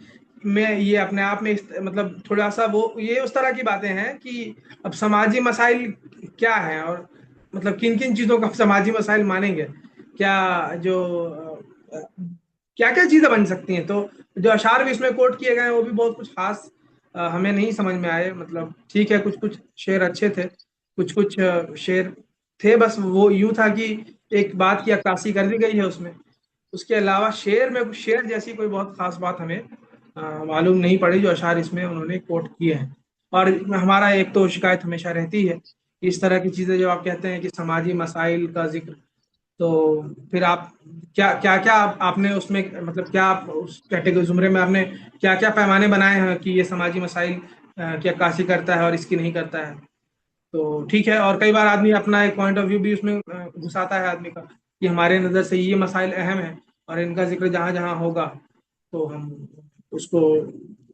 में ये अपने आप में मतलब थोड़ा सा वो, ये उस तरह की बातें हैं कि अब समाजी मसाइल क्या है, और मतलब किन किन चीज़ों को समाजी मसाइल मानेंगे, क्या जो क्या क्या चीज़ें बन सकती हैं। तो जो अशार भी इसमें कोट किए गए हैं वो भी बहुत कुछ खास हमें नहीं समझ में आए। मतलब ठीक है, कुछ कुछ शेर अच्छे थे, कुछ कुछ शेर थे, बस वो यूं था कि एक बात की अक्कासी कर दी गई है उसमें। उसके अलावा शेर जैसी कोई बहुत खास बात हमें मालूम नहीं पड़ी जो अशार इसमें उन्होंने कोट किए हैं। और हमारा एक तो शिकायत हमेशा रहती है कि इस तरह की चीजें जो आप कहते हैं कि समाजी मसाइल का जिक्र, तो फिर आप क्या क्या क्या आपने उसमें मतलब क्या आप उस कैटेगरी जुमरे में आपने क्या क्या पैमाने बनाए हैं कि ये समाजी मसाइल की अक्कासी करता है और इसकी नहीं करता है? तो ठीक है, और कई बार आदमी अपना एक पॉइंट ऑफ व्यू भी उसमें घुसाता है आदमी का कि हमारे नज़र से ये मसाइल अहम है और इनका जिक्र जहाँ जहाँ होगा तो हम उसको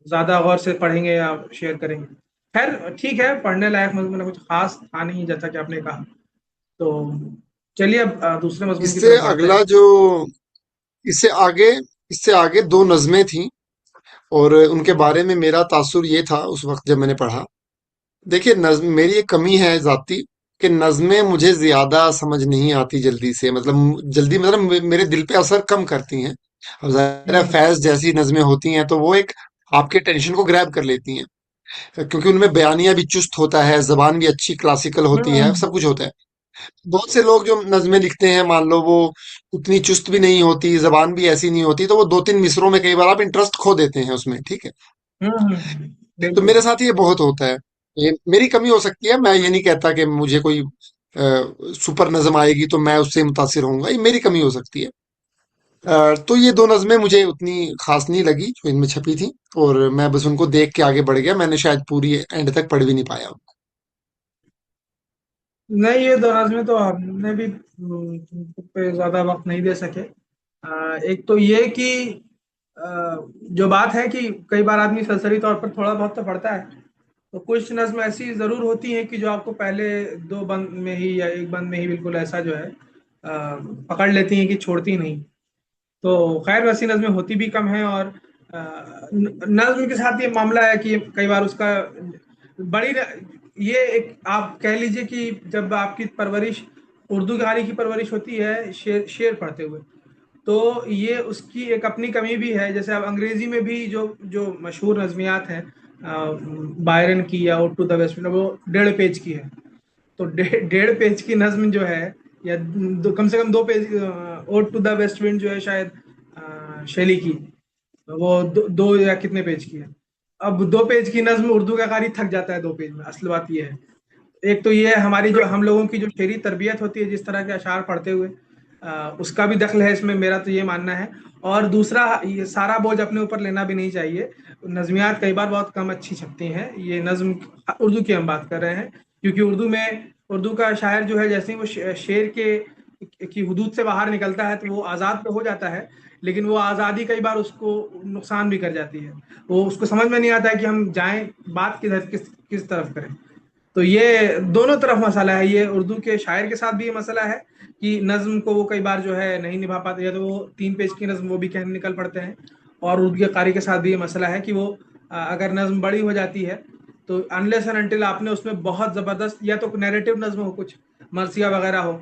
ज़्यादा गौर से पढ़ेंगे या शेयर करेंगे। खैर ठीक है, पढ़ने लायक मजमून है, कुछ खास था नहीं जैसा कि आपने कहा। तो चलिए अब दूसरे मजमून की इससे तरफ बढ़ते अगला हैं। जो इससे आगे इससे आगे दो नज़में थीं और उनके बारे में मेरा तासुर ये था उस वक्त जब मैंने पढ़ा। देखिए, नज्म मेरी एक कमी है जाती कि नज़में मुझे ज्यादा समझ नहीं आती जल्दी से, जल्दी मतलब मेरे दिल पे असर कम करती हैं। अब ज़ाहिर है हम्म। फैज़ जैसी नज़में होती हैं तो वो एक आपके टेंशन को ग्रैब कर लेती हैं, क्योंकि उनमें बयानिया भी चुस्त होता है, जबान भी अच्छी क्लासिकल होती है, हम्म। सब कुछ होता है। बहुत से लोग जो नज़में लिखते हैं, मान लो वो उतनी चुस्त भी नहीं होती, जबान भी ऐसी नहीं होती, तो वो दो तीन मिसरों में कई बार आप इंटरेस्ट खो देते हैं उसमें, ठीक है। तो बिल्कुल। मेरे साथ ये बहुत होता है। ये मेरी कमी हो सकती है, मैं ये नहीं कहता कि मुझे कोई सुपर नज़म आएगी तो मैं उससे मुतासिर होऊंगा, ये मेरी कमी हो सकती है। तो ये दो नज़में मुझे उतनी खास नहीं लगी जो इनमें छपी थी, और मैं बस उनको देख के आगे बढ़ गया, मैंने शायद पूरी एंड तक पढ़ भी नहीं पाया। नहीं, ये दो नज़में तो हमने भी पे ज्यादा वक्त नहीं दे सके। एक तो ये कि जो बात है कि कई बार आदमी सरसरी तौर पर थोड़ा बहुत तो पढ़ता है, तो कुछ नज़्म ऐसी जरूर होती हैं कि जो आपको पहले दो बंद में ही या एक बंद में ही बिल्कुल ऐसा जो है पकड़ लेती हैं कि छोड़ती नहीं। तो खैर वैसी नज़में होती भी कम हैं, और नज़्म के साथ ये मामला है कि कई बार उसका बड़ी ये एक आप कह लीजिए कि जब आपकी परवरिश उर्दू गारी की परवरिश होती है शेर शेर पढ़ते हुए, तो ये उसकी एक अपनी कमी भी है। जैसे अब अंग्रेजी में भी जो जो मशहूर नज़मियात हैं बायरन की या ओड टू द वेस्ट, वो 1.5 पेज की है। तो 1.5 पेज की नज्म जो है, या कम से कम 2 page, ode to the west wind जो है शायद शैली की, वो दो या कितने पेज की है। अब 2 पेज की नज्म उर्दू का कारी थक जाता है 2 पेज में, असल बात ये है। एक तो ये है हमारी जो हम लोगों की जो शेरी तरबियत होती है जिस तरह के अशार पढ़ते हुए, उसका भी दखल है इसमें, मेरा तो ये मानना है। और दूसरा, ये सारा बोझ अपने ऊपर लेना भी नहीं चाहिए। नज़मियात कई बार बहुत कम अच्छी छपती हैं, ये नज्म उर्दू की हम बात कर रहे हैं, क्योंकि उर्दू का शायर जो है जैसे ही वो शेर के की हुदूद से बाहर निकलता है तो वो आज़ाद तो हो जाता है, लेकिन वो आज़ादी कई बार उसको नुकसान भी कर जाती है। वो उसको समझ में नहीं आता है कि हम जाएं, बात किधर किस तरफ करें। तो ये दोनों तरफ मसला है, ये उर्दू के शायर के साथ भी ये मसला है कि नज्म को वो कई बार जो है नहीं निभा पाते, या तो वो 3 पेज की नज्म वो भी कहने निकल पड़ते हैं। और उर्दू के कारी के साथ भी ये मसला है कि वो अगर नज्म बड़ी हो जाती है तो अनलेस एंड अनटिल आपने उसमें बहुत ज़बरदस्त या तो नैरेटिव नज्म हो, कुछ मरसिया वगैरह हो,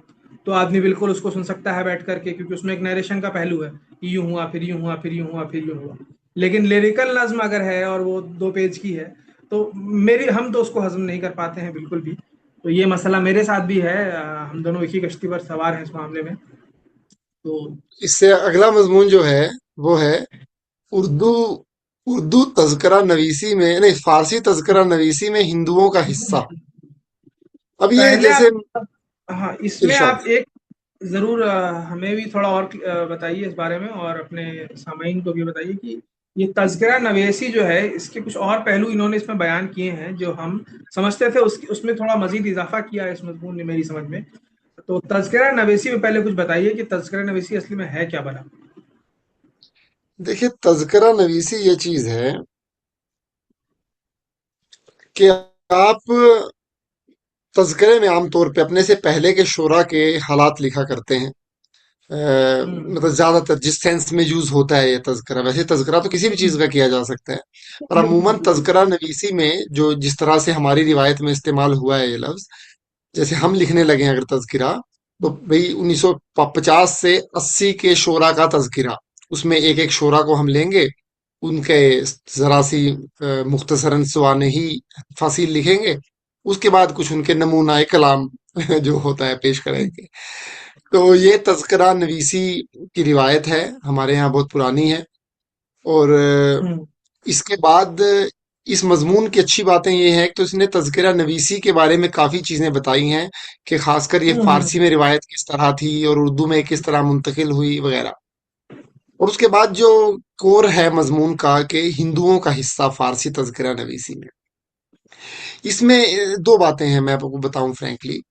तो आदमी बिल्कुल उसको सुन सकता है बैठ करके, क्योंकि उसमें एक नरेशन का पहलू है कि यूं हुआ फिर यूं हुआ फिर यूं हुआ फिर यूं हुआ। लेकिन लिरिकल नज्म अगर है और वो 2 पेज की है, तो मेरी हम तो उसको हजम नहीं कर पाते हैं बिल्कुल भी। तो ये मसला मेरे साथ भी है, हम दोनों एक ही कश्ती पर सवार हैं इस मामले में। तो इससे अगला मजमून जो है वो है उर्दू उर्दू तज़किरा नवीसी में, नहीं, फारसी तज़किरा नवीसी में हिंदुओं का हिस्सा। अब ये पहले जैसे आप, हाँ इसमें इरशाद। आप एक जरूर हमें भी थोड़ा और बताइए इस बारे में, और अपने सामईन को भी बताइए कि ये तज़किरा नवेसी जो है इसके कुछ और पहलू इन्होंने इसमें बयान किए हैं जो हम समझते थे, उसमें थोड़ा मजीद इजाफा किया है इस मजमून ने मेरी समझ में। तो तज़किरा नवेसी में पहले कुछ बताइए कि तज़किरा नवेसी असली में है क्या बना। देखिए, तज़किरा नवीसी ये चीज है कि आप तज़किरे में आमतौर पे अपने से पहले के शुरा के हालात लिखा करते हैं। हम्म। मतलब ज्यादातर जिस सेंस में यूज होता है ये तज़किरा, वैसे तज़किरा तो किसी भी चीज का किया जा सकता है, पर अमूमन तज़किरा नवीसी में जो जिस तरह से हमारी रिवायत में इस्तेमाल हुआ है ये लफ्ज, जैसे हम लिखने लगे हैं अगर तज़किरा, तो भाई 1950 से 80 के शोरा का तज़किरा, उसमें एक एक शोरा को हम लेंगे, उनके जरा सी मुख्तसरन सवाने ही फासील लिखेंगे, उसके बाद कुछ उनके नमूना कलाम जो होता है पेश करेंगे। तो ये तज़किरा नवीसी की रिवायत है, हमारे यहाँ बहुत पुरानी है। और हम्म इसके बाद इस मजमून की अच्छी बातें ये है कि तो इसने तज़किरा नवीसी के बारे में काफ़ी चीज़ें बताई हैं, कि खासकर ये हम्म फारसी में रिवायत किस तरह थी और उर्दू में किस तरह मुंतकिल हुई वगैरह। और उसके बाद जो कोर है मजमून का, कि हिंदुओं का हिस्सा फारसी तज़किरा नवीसी में, इसमें दो बातें हैं, मैं आपको बताऊं फ्रैंकली।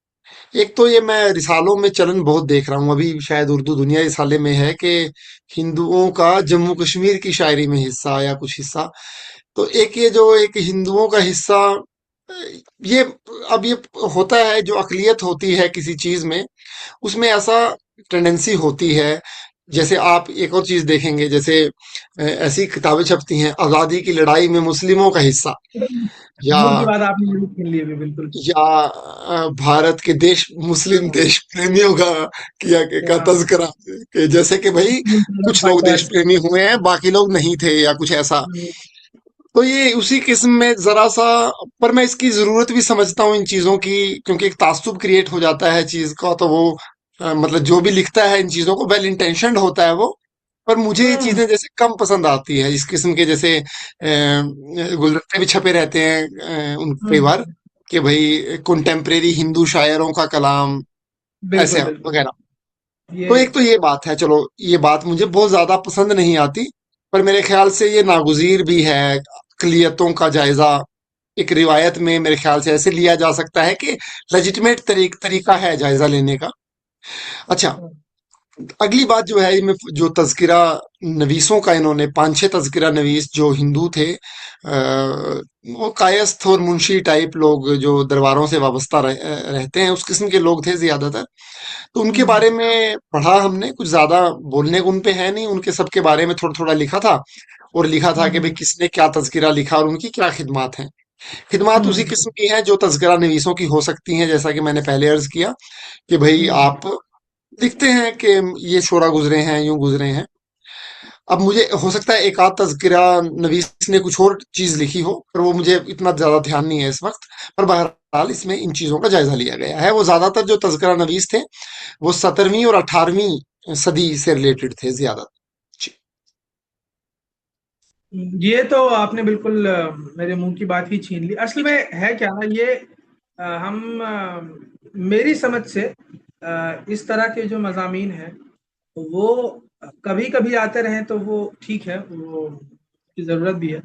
एक तो ये मैं रिसालों में चलन बहुत देख रहा हूँ, अभी शायद उर्दू दुनिया रिसाले में है कि हिंदुओं का जम्मू कश्मीर की शायरी में हिस्सा या कुछ हिस्सा। तो एक ये जो एक हिंदुओं का हिस्सा, अ, ये अब ये होता है, जो अकलियत होती है किसी चीज में, उसमें ऐसा टेंडेंसी होती है। जैसे आप एक और चीज देखेंगे, जैसे ऐसी किताबें छपती हैं, आजादी की लड़ाई में मुस्लिमों का हिस्सा, या कूल की बात आपने जरूर छीन ली अभी, बिल्कुल। भारत के देश मुस्लिम देश प्रेमियों का किया का हाँ, तज़किरा, कि जैसे कि भाई मुस्लिम फ्रीडम कुछ लोग देश फाइटर्स। प्रेमी हुए हैं, बाकी लोग नहीं थे, या कुछ ऐसा। तो ये उसी किस्म में जरा सा, पर मैं इसकी जरूरत भी समझता हूँ इन चीजों की, क्योंकि एक ताज्जुब क्रिएट हो जाता है चीज का। तो वो मतलब जो भी लिखता है इन चीजों को, वेल इंटेंशनड होता है वो। पर मुझे ये हम्म चीजें जैसे कम पसंद आती है, इस किस्म के जैसे गुलदस्ते भी छपे रहते हैं उन कई बार, हम्म, कि भाई कंटेम्प्रेरी हिंदू शायरों का कलाम, बिल्कुल ऐसे बिल्कुल। वगैरह। ये तो एक तो ये बात है, चलो ये बात मुझे बहुत ज्यादा पसंद नहीं आती, पर मेरे ख्याल से ये नागुजीर भी है। अक़लियतों का जायजा एक रिवायत में मेरे ख्याल से ऐसे लिया जा सकता है कि लेजिटिमेट तरीका है जायजा लेने का। अच्छा, अगली बात जो है, इनमें जो तज़किरा नवीसों का, इन्होंने पांच छह तज़किरा नवीस जो हिंदू थे, वो कायस्थ और मुंशी टाइप लोग, जो दरबारों से वाबस्ता रहते हैं, उस किस्म के लोग थे ज्यादातर। तो उनके हम्म बारे में पढ़ा हमने, कुछ ज्यादा बोलने को उन पे है नहीं, उनके सबके बारे में थोड़ा थोड़ा लिखा था। और लिखा था कि भाई हम्म किसने क्या तज़किरा लिखा और उनकी क्या खिदमात हैं। खिदमात उसी हम्म किस्म की हैं जो तज़किरा नवीसों की हो सकती हैं, जैसा कि मैंने पहले अर्ज किया, कि भाई हम्म आप लिखते हैं कि ये शोरा गुजरे हैं, यूं गुजरे हैं। अब मुझे हो सकता है एक आध तज़किरा नवीस ने कुछ और चीज लिखी हो, पर वो मुझे इतना ज्यादा ध्यान नहीं है इस वक्त। पर बहरहाल इसमें इन चीजों का जायजा लिया गया है। वो ज्यादातर जो तज़किरा नवीस थे, वो 17वीं और 18वीं सदी से रिलेटेड थे ज्यादा। जी। ये तो आपने बिल्कुल मेरे मुंह की बात ही छीन ली। असल में है क्या ना, ये हम मेरी समझ से इस तरह के जो मज़ामीन हैं वो कभी कभी आते रहें तो वो ठीक है, वो की ज़रूरत भी है।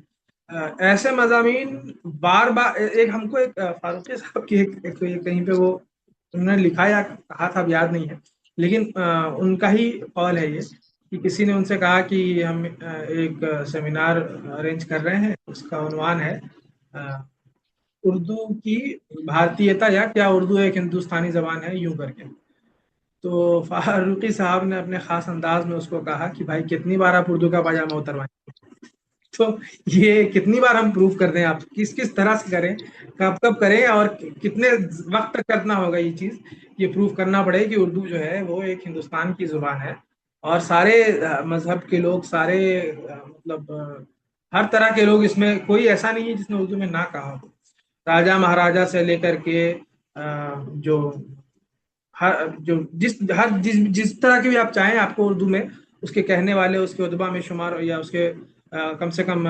ऐसे मज़ामीन बार बार, एक हमको एक फारूकी साहब की एक तो ये कहीं पे वो उन्होंने लिखा या कहा था, अब याद नहीं है, लेकिन उनका ही कॉल है ये, कि किसी ने उनसे कहा कि हम एक सेमिनार अरेंज कर रहे हैं, उसका उन्वान है अ, उर्दू की भारतीयता, या क्या उर्दू एक हिंदुस्तानी जबान है, यूं करके। तो फारूकी साहब ने अपने खास अंदाज में उसको कहा कि भाई कितनी बार आप उर्दू का पाजामा उतरवाएं। तो ये कितनी बार हम प्रूव कर दें, आप किस किस तरह से करें, कब कब करें, और कितने वक्त तक करना होगा ये चीज, ये प्रूव करना पड़े कि उर्दू जो है वो एक हिंदुस्तान की जुबान है। और सारे मजहब के लोग, सारे मतलब हर तरह के लोग, इसमें कोई ऐसा नहीं है जिसने उर्दू में ना कहा हो। राजा महाराजा से लेकर के जो हर जो जिस हर जिस तरह की भी आप चाहें, आपको उर्दू में उसके कहने वाले, उसके उदबा में शुमार, या उसके कम से कम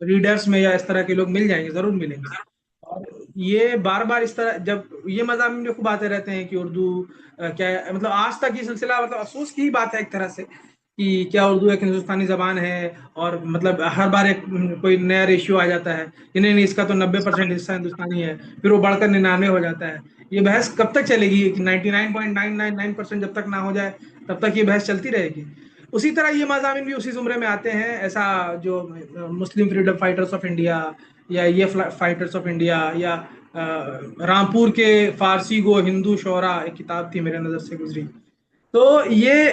रीडर्स में, या इस तरह के लोग मिल जाएंगे, जरूर मिलेंगे। और ये बार बार इस तरह जब ये मज़ामीन में खूब आते रहते हैं कि उर्दू क्या है, मतलब आज तक ये सिलसिला, मतलब अफसोस की ही बात है एक तरह से, कि क्या उर्दू एक हिंदुस्तानी जबान है। और मतलब हर बार एक कोई नया रेशियो आ जाता है कि नहीं नहीं, इसका तो 90% हिस्सा हिंदुस्तानी है, फिर वो बढ़कर 99 हो जाता है। ये बहस कब तक चलेगी कि 99.999% जब तक ना हो जाए, तब तक ये बहस चलती रहेगी। उसी तरह ये मज़ामीन भी उसी जुमरे में आते हैं। ऐसा जो मुस्लिम फ्रीडम फाइटर्स ऑफ इंडिया, या ये फाइटर्स ऑफ इंडिया, या रामपुर के फारसी गो हिंदू शोरा, एक किताब थी मेरे नज़र से गुजरी। तो ये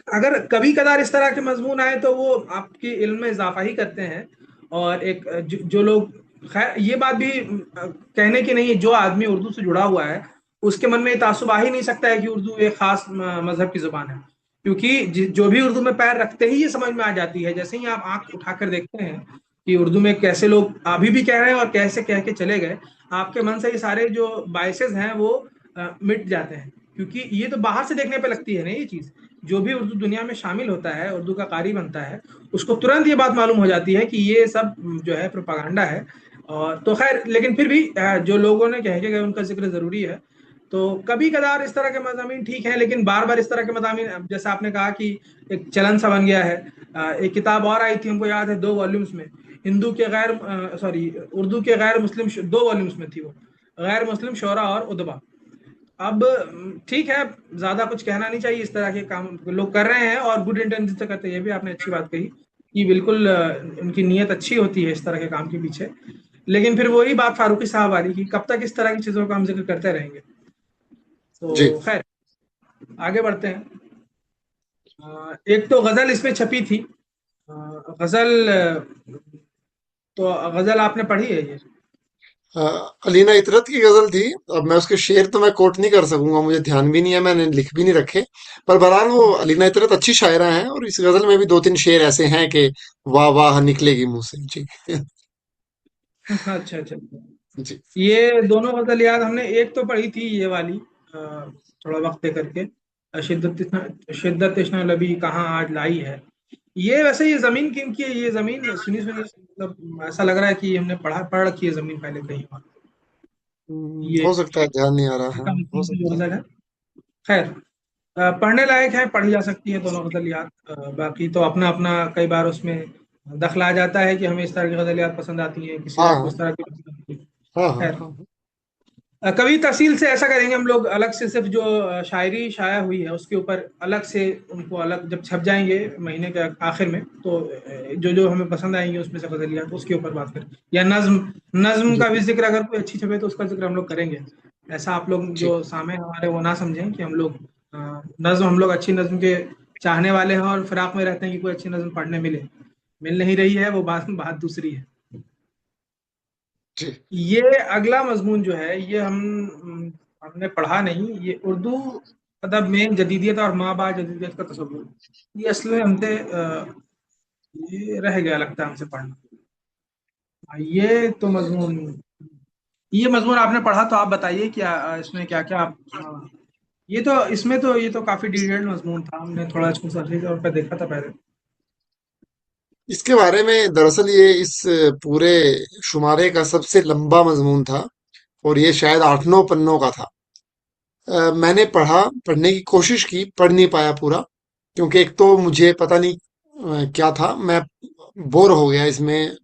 अगर कभी कदार इस तरह के मजमून आए तो वो आपके इल्म में इजाफा ही करते हैं। और एक जो लोग, खैर ये बात भी कहने की नहीं है, जो आदमी उर्दू से जुड़ा हुआ है उसके मन में ये तासुब आ ही नहीं सकता है कि उर्दू एक खास मजहब की जुबान है। क्योंकि जो भी उर्दू में पैर रखते ही ये समझ में आ जाती है, जैसे ही आप आंख उठाकर देखते हैं कि उर्दू में कैसे लोग अभी भी कह रहे हैं और कैसे कह के चले गए, आपके मन से ये सारे जो बायसेस हैं वो मिट जाते हैं, क्योंकि ये तो बाहर से देखने पे लगती है ना ये चीज। जो भी उर्दू दुनिया में शामिल होता है, उर्दू का कारी बनता है, उसको तुरंत ये बात मालूम हो जाती है कि ये सब जो है प्रोपागंडा है। और तो खैर, लेकिन फिर भी जो लोगों ने कह के गए उनका जिक्र जरूरी है। तो कभी कदार इस तरह के मजामीन ठीक है, लेकिन बार बार इस तरह के मजामीन, जैसे आपने कहा कि एक चलन सा बन गया है। एक किताब और आई थी, हमको याद है, 2 वॉल्यूम्स में, हिंदू के गैर सॉरी उर्दू के गैर मुस्लिम, 2 वॉल्यूम्स में थी वो, गैर मुस्लिम शोरा और उदबा। अब ठीक है, ज्यादा कुछ कहना नहीं चाहिए, इस तरह के काम लोग कर रहे हैं और गुड इंटेंशन से करते हैं, ये भी आपने अच्छी बात कही कि बिल्कुल उनकी नीयत अच्छी होती है इस तरह के काम के पीछे। लेकिन फिर वही बात फारूकी साहब वाली कि कब तक इस तरह की चीजों का हम जिक्र करते रहेंगे। जी। तो खैर, आगे बढ़ते हैं। एक तो गजल इसमें छपी थी। गजल, तो गजल आपने पढ़ी है ये? अ, अलीना इतरत की गजल थी। अब मैं उसके शेर तो मैं कोट नहीं कर सकूंगा, मुझे ध्यान भी नहीं है, मैंने लिख भी नहीं रखे। पर बहरहाल वो अलीना इतरत अच्छी शायरा हैं, और इस गजल में भी दो तीन शेर ऐसे हैं कि वाह वाह निकलेगी मुंह से। जी। अच्छा अच्छा अच्छा। जी। ये दोनों गजल याद, हमने एक तो पढ़ी थी ये वाली, थोड़ा वक्त दे करके, शिद्दत तश्ना लबी कहाँ आज लाई है। ये वैसे ये जमीन किनकी है? ये जमीन सुनी सुनी, मतलब ऐसा लग रहा है कि हमने पढ़ रखी है जमीन पहले कहीं और। ये हो सकता है, ध्यान नहीं आ रहा है, कम हो की जो सकता है। गजल है। खैर, पढ़ने लायक है, पढ़ी जा सकती है दोनों गजल याद। बाकी तो अपना अपना कई बार उसमें दखल आ जाता है कि हमें इस तरह की गजल याद पसंद आती है, किसी हाँ और को हाँ इस तरह की पसंद आती है। हाँ हाँ खैर, हाँ। कभी तफसील से ऐसा करेंगे हम लोग, अलग से सिर्फ जो शायरी शाया हुई है उसके ऊपर अलग से, उनको अलग जब छप जाएंगे महीने के आखिर में, तो जो जो हमें पसंद आएंगे उसमें से गजलियाँ, तो उसके ऊपर बात करें। या नज्म, नज्म जी। का भी जिक्र अगर कोई अच्छी छपे तो उसका जिक्र हम लोग करेंगे। ऐसा आप लोग ठीक। जो सामने हमारे वो ना समझें कि हम लोग नज्म, हम लोग अच्छी नज्म के चाहने वाले हैं और फिराक में रहते हैं कि कोई अच्छी नज्म पढ़ने मिले, मिल नहीं रही है, वो बात बात दूसरी है। जी। ये अगला मजमून जो है, ये हमने पढ़ा नहीं, ये उर्दू अदब में जदीदियत और माँ बाप जदीदियत का तस्वुर, ये असल में हमसे ये रह गया लगता है हमसे पढ़ना। ये तो मजमून, ये मजमून आपने पढ़ा तो आप बताइए क्या इसमें क्या क्या आप, ये तो इसमें तो ये तो काफी डिटेल्ड मजमून था, हमने थोड़ा इसको सरसरी तौर पर देखा था पहले। इसके बारे में दरअसल ये इस पूरे शुमारे का सबसे लंबा मजमून था, और ये शायद 8-9 पन्नों का था। मैंने पढ़ने की कोशिश की, पढ़ नहीं पाया पूरा, क्योंकि एक तो मुझे पता नहीं क्या था, मैं बोर हो गया इसमें।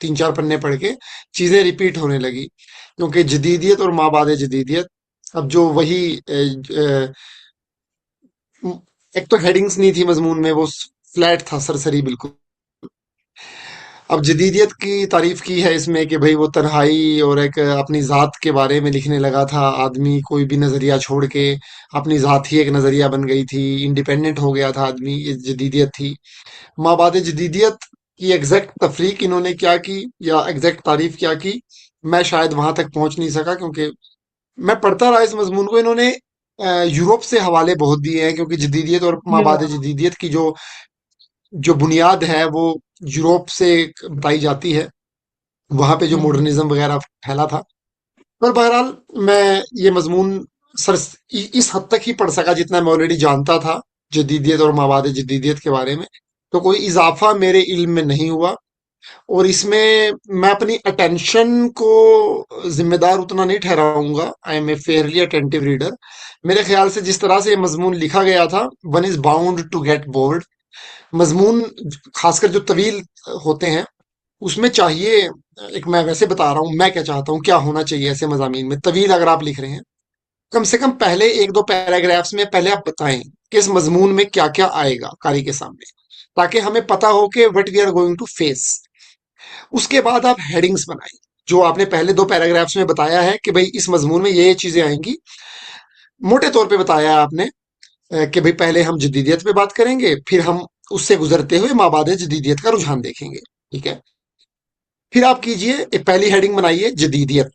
3-4 पन्ने पढ़ के चीजें रिपीट होने लगी, क्योंकि जदीदियत और माबाद जदीदियत, अब जो वही एक तो हेडिंग्स नहीं थी मजमून में, वो फ्लैट था, सरसरी बिल्कुल। अब जदीदियत की तारीफ की है इसमें कि भाई वो तन्हाई और एक अपनी जात के बारे में लिखने लगा था आदमी, कोई भी नजरिया छोड़ के अपनी जात ही एक नजरिया बन गई थी, इंडिपेंडेंट हो गया था आदमी, ये जदीदियत थी। माबाद जदीदियत की एग्जैक्ट तफरीक इन्होंने क्या की या एग्जैक्ट तारीफ क्या की, मैं शायद वहां तक पहुंच नहीं सका, क्योंकि मैं पढ़ता रहा इस मजमून को। इन्होंने यूरोप से हवाले बहुत दिए हैं, क्योंकि जदीदियत और ये माबाद जदीदियत की जो जो बुनियाद है वो यूरोप से बताई जाती है, वहां पे जो हम्म, मॉडर्निज्म वगैरह फैला था। पर बहरहाल मैं ये मजमून सर इस हद तक ही पढ़ सका जितना मैं ऑलरेडी जानता था जदीदियत और मवाद जदीदियत के बारे में। तो कोई इजाफा मेरे इल्म में नहीं हुआ, और इसमें मैं अपनी अटेंशन को जिम्मेदार उतना नहीं ठहराऊंगा। I am a fairly attentive reader. मेरे ख्याल से जिस तरह से ये मजमून लिखा गया था, one is bound to get bored. मजमून खासकर जो तवील होते हैं, उसमें चाहिए, एक मैं वैसे बता रहा हूँ मैं क्या चाहता हूँ, क्या होना चाहिए ऐसे मजामीन में। तवील अगर आप लिख रहे हैं, कम से कम पहले 1-2 पैराग्राफ्स में पहले आप बताएं कि इस मजमून में क्या क्या आएगा कारी के सामने, ताकि हमें पता हो कि what we are going to face. उसके बाद आप हेडिंग्स बनाइए, जो आपने पहले 2 पैराग्राफ्स में बताया है कि भाई इस मजमून में ये चीजें आएंगी। मोटे तौर पे बताया है आपने कि भाई पहले हम जदीदियत पे बात करेंगे, फिर हम उससे गुजरते हुए माबाद जदीदियत का रुझान देखेंगे। ठीक है। फिर आप कीजिए, एक पहली हेडिंग बनाइए, जदीदियत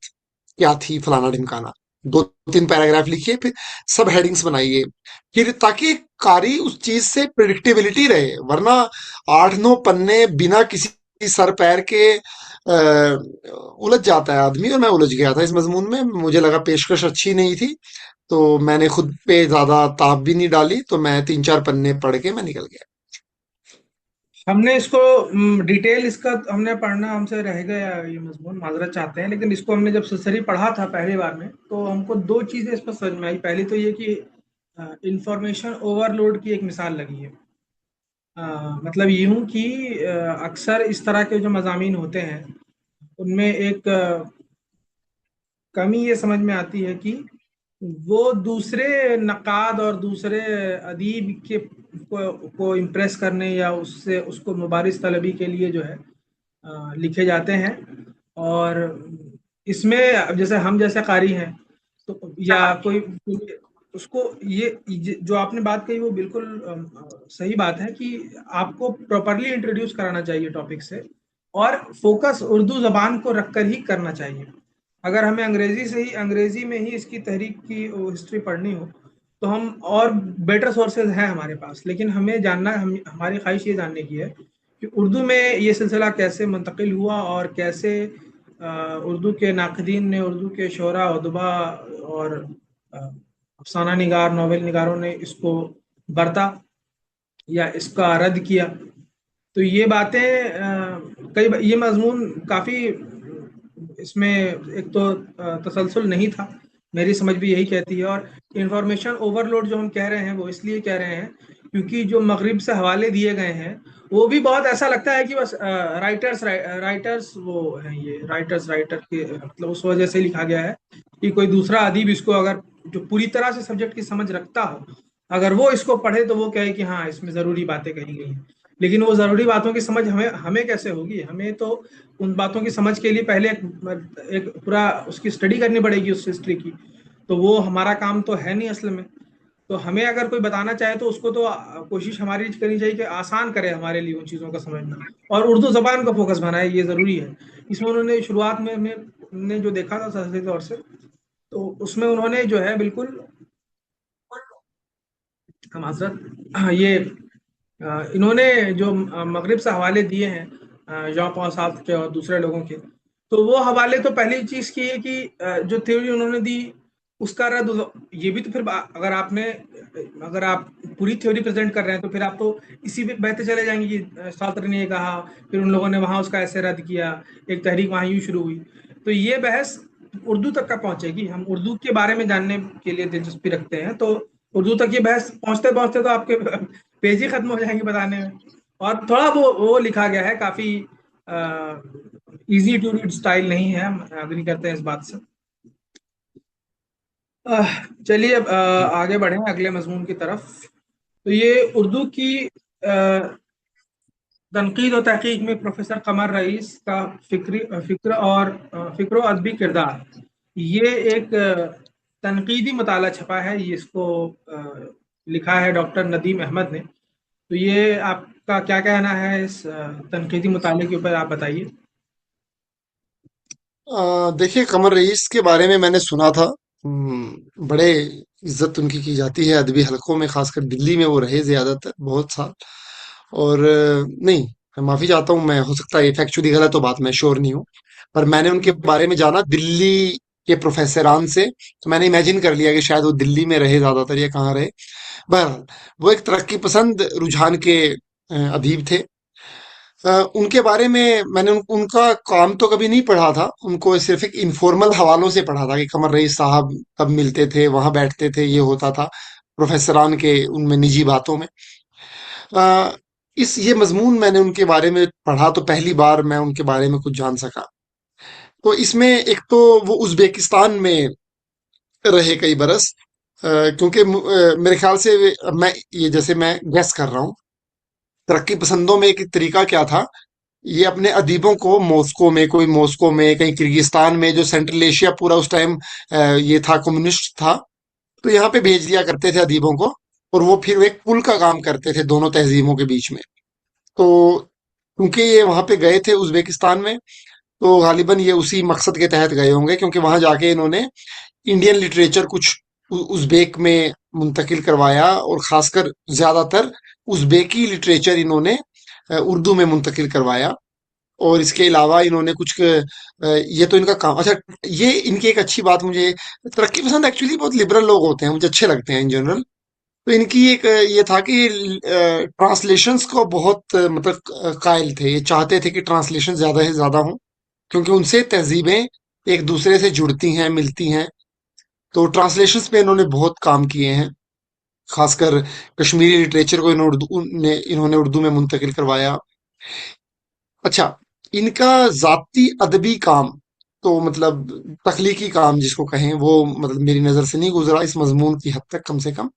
क्या थी, फलाना ढिमकाना। 2-3 पैराग्राफ लिखिए, फिर सब हेडिंग्स बनाइए, फिर ताकि कारी उस चीज से प्रिडिक्टेबिलिटी रहे। वरना 8-9 पन्ने बिना किसी सर पैर के उलझ जाता है आदमी, और मैं उलझ गया था इस मजमून में। मुझे लगा पेशकश अच्छी नहीं थी, तो मैंने खुद पे ज्यादा ताप भी नहीं डाली, तो मैं 3-4 पन्ने पढ़ के मैं निकल गया। हमने इसको डिटेल इसका हमने पढ़ना हमसे रह गया ये मजमून, माजरत चाहते हैं, लेकिन इसको हमने जब सही पढ़ा था पहली बार में, तो हमको दो चीजें इस पर समझ में आई। पहली तो ये कि इंफॉर्मेशन ओवरलोड की एक मिसाल लगी है। अ, मतलब यूं कि अक्सर इस तरह के जो मजामीन होते हैं उनमें एक कमी ये समझ में आती है कि वो दूसरे नक़ाद और दूसरे अदीब के को इम्प्रेस करने या उससे उसको मुबारिज़ तलबी के लिए जो है लिखे जाते हैं। और इसमें अब जैसे हम जैसे कारी हैं तो या कोई उसको ये जो आपने बात कही वो बिल्कुल सही बात है कि आपको प्रॉपरली इंट्रोड्यूस कराना चाहिए टॉपिक से, और फोकस उर्दू जबान को रखकर ही करना चाहिए। अगर हमें अंग्रेजी में ही इसकी तहरीक की हिस्ट्री पढ़नी हो तो हम और बेटर सोर्सेज हैं हमारे पास, लेकिन हमें जानना हमारी ख्वाहिश ये जानने की है कि उर्दू में ये सिलसिला कैसे मुंतकिल हुआ और कैसे उर्दू के नाकदीन ने, उर्दू के शोरा अदबा और अफसाना निगार नॉवेल निगारों ने इसको बरता या इसका रद्द किया। तो ये बातें कई ये मजमून काफ़ी इसमें एक तो तसलसल नहीं था, मेरी समझ भी यही कहती है। और इंफॉर्मेशन ओवरलोड जो हम कह रहे हैं वो इसलिए कह रहे हैं क्योंकि जो मगरिब से हवाले दिए गए हैं वो भी बहुत ऐसा लगता है कि बस राइटर्स वो हैं, ये राइटर के मतलब उस वजह से लिखा गया है कि कोई दूसरा अदीब इसको अगर जो पूरी तरह से सब्जेक्ट की समझ रखता हो, अगर वो इसको पढ़े तो वो कहे कि हाँ इसमें ज़रूरी बातें कही गई हैं। लेकिन वो ज़रूरी बातों की समझ हमें हमें कैसे होगी? हमें तो उन बातों की समझ के लिए पहले एक पूरा उसकी स्टडी करनी पड़ेगी उस हिस्ट्री की। तो वो हमारा काम तो है नहीं असल में। तो हमें अगर कोई बताना चाहे तो उसको तो कोशिश हमारी करनी चाहिए कि आसान करे हमारे लिए उन चीज़ों का समझना, और उर्दू ज़बान का फोकस बनाए, ये ज़रूरी है। इसमें उन्होंने शुरुआत में हमने जो देखा था सही तौर से, तो उसमें उन्होंने जो है बिल्कुल माजरत ये इन्होंने जो मगरिब से हवाले दिए हैं जॉन पॉल साल्ट के और दूसरे लोगों के, तो वो हवाले तो पहली चीज की है कि जो थ्योरी उन्होंने दी उसका रद्द। ये भी तो फिर अगर आप पूरी थ्योरी प्रेजेंट कर रहे हैं तो फिर आप तो इसी पे बहते चले जाएंगे कि साल्टर ने ये कहा, फिर उन लोगों ने वहां उसका ऐसे रद्द किया, एक तहरीक वहां यूं शुरू हुई। तो ये बहस उर्दू तक का पहुंचेगी। हम उर्दू के बारे में जानने के लिए दिलचस्पी रखते हैं, तो उर्दू तक ये बहस पहुंचते पहुंचते तो आपके पेज ही खत्म हो जाएंगे बताने में। और थोड़ा वो लिखा गया है, काफी इजी टू रीड स्टाइल नहीं है, हम अग्री करते हैं इस बात से। चलिए अब आगे बढ़े अगले मजमून की तरफ। तो ये उर्दू की तनकीद और तहकीक में प्रोफेसर कमर रईस का फिक्र और अदबी किरदार, ये एक तनकीदी मताला छपा है। ये इसको लिखा है डॉक्टर नदीम अहमद ने। तो ये आपका क्या कहना है इस तनकीदी मुताले के ऊपर, आप बताइए। देखिए, कमर रईस के बारे में मैंने सुना था। बड़े इज्जत उनकी की जाती है अदबी हलकों में, खासकर दिल्ली में वो रहे ज्यादातर बहुत साल। और नहीं, मैं माफी चाहता हूँ, मैं हो सकता है फैक्चुअली गलत हो बात, मैं श्योर नहीं हूँ। पर मैंने उनके बारे में जाना दिल्ली के प्रोफेसरान से, तो मैंने इमेजिन कर लिया कि शायद वो दिल्ली में रहे ज्यादातर या कहाँ रहे। बहरहाल, वो एक तरक्की पसंद रुझान के अदीब थे। उनके बारे में मैंने उनका काम तो कभी नहीं पढ़ा था, उनको सिर्फ एक इनफॉर्मल हवालों से पढ़ा था कि कमर रईस साहब कब मिलते थे, वहां बैठते थे, ये होता था प्रोफेसरान के उनमें निजी बातों में। अ, इस ये मजमून मैंने उनके बारे में पढ़ा तो पहली बार मैं उनके बारे में कुछ जान सका। तो इसमें एक तो वो उज्बेकिस्तान में रहे कई बरस, क्योंकि मेरे ख्याल से मैं ये जैसे मैं गैस कर रहा हूँ, तरक्की पसंदों में एक तरीका क्या था, ये अपने अदीबों को मॉस्को में, कोई मॉस्को में, कहीं किर्गिस्तान में, जो सेंट्रल एशिया पूरा उस टाइम ये था, कम्युनिस्ट था, तो यहाँ पे भेज दिया करते थे अदीबों को। और वो फिर एक पुल का काम करते थे दोनों तहजीबों के बीच में। तो क्योंकि ये वहां पे गए थे उज्बेकिस्तान में, तो गालिबन ये उसी मकसद के तहत गए होंगे, क्योंकि वहां जाके इन्होंने इंडियन लिटरेचर कुछ उज़्बेक में मुंतकिल करवाया, और खासकर ज्यादातर उज़्बेकी लिटरेचर इन्होंने उर्दू में मुंतकिल करवाया। और इसके अलावा इन्होंने कुछ ये तो इनका काम। अच्छा, ये इनकी एक अच्छी बात मुझे, तरक्की पसंद एक्चुअली बहुत लिबरल लोग होते हैं, मुझे अच्छे लगते हैं इन जनरल। तो इनकी एक ये था कि ट्रांसलेशंस को बहुत मतलब कायल थे, ये चाहते थे कि ट्रांसलेशन ज्यादा से ज्यादा हो, क्योंकि उनसे तहजीबें एक दूसरे से जुड़ती हैं, मिलती हैं। तो ट्रांसलेशंस पे इन्होंने बहुत काम किए हैं, खासकर कश्मीरी लिटरेचर को इन्होंने उर्दू में मुंतकिल करवाया। अच्छा, इनका जाती अदबी काम, तो मतलब तख्लीकी काम जिसको कहें, वो मतलब मेरी नजर से नहीं गुजरा इस मजमून की हद तक, कम से कम।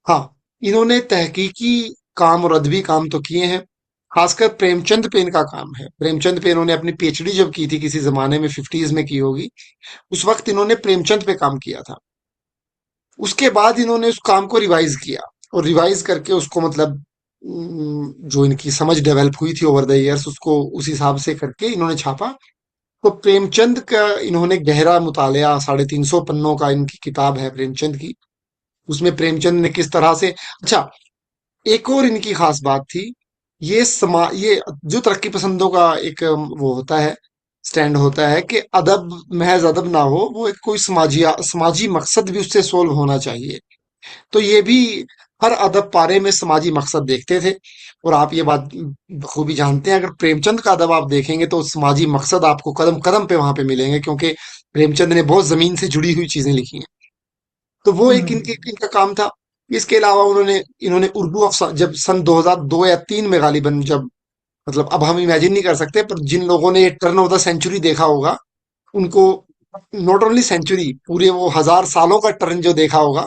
हाँ, इन्होंने तहकीकी काम और अदबी काम तो किए हैं। खासकर प्रेमचंद पे इनका काम है। प्रेमचंद पे इन्होंने अपनी पीएचडी जब की थी, किसी जमाने में 50s में की होगी, उस वक्त इन्होंने प्रेमचंद पे काम किया था। उसके बाद इन्होंने उस काम को रिवाइज किया, और रिवाइज करके उसको मतलब जो इनकी समझ डेवलप हुई थी ओवर द इयर्स, उसको उस हिसाब से करके इन्होंने छापा। तो प्रेमचंद का इन्होंने गहरा मुतालिया, 350 पन्नों का इनकी किताब है प्रेमचंद की। उसमें प्रेमचंद ने किस तरह से, अच्छा, एक और इनकी खास बात थी, ये जो तरक्की पसंदों का एक वो होता है, स्टैंड होता है कि अदब महज अदब ना हो, वो एक कोई समाजी मकसद भी उससे सोल्व होना चाहिए। तो ये भी हर अदब पारे में समाजी मकसद देखते थे। और आप ये बात बखूबी जानते हैं, अगर प्रेमचंद का अदब आप देखेंगे तो समाजी मकसद आपको कदम कदम पे वहां पे मिलेंगे, क्योंकि प्रेमचंद ने बहुत जमीन से जुड़ी हुई चीजें लिखी हैं। तो वो एक हम्म। इनका काम था। इसके अलावा उन्होंने इन्होंने उर्दू अफसा, जब सन 2002 या 3 में गालिबन, जब मतलब अब हम इमेजिन नहीं कर सकते, पर जिन लोगों ने ये टर्न ऑफ द सेंचुरी देखा होगा, उनको, नॉट ओनली सेंचुरी, पूरे वो 1000 सालों का टर्न जो देखा होगा,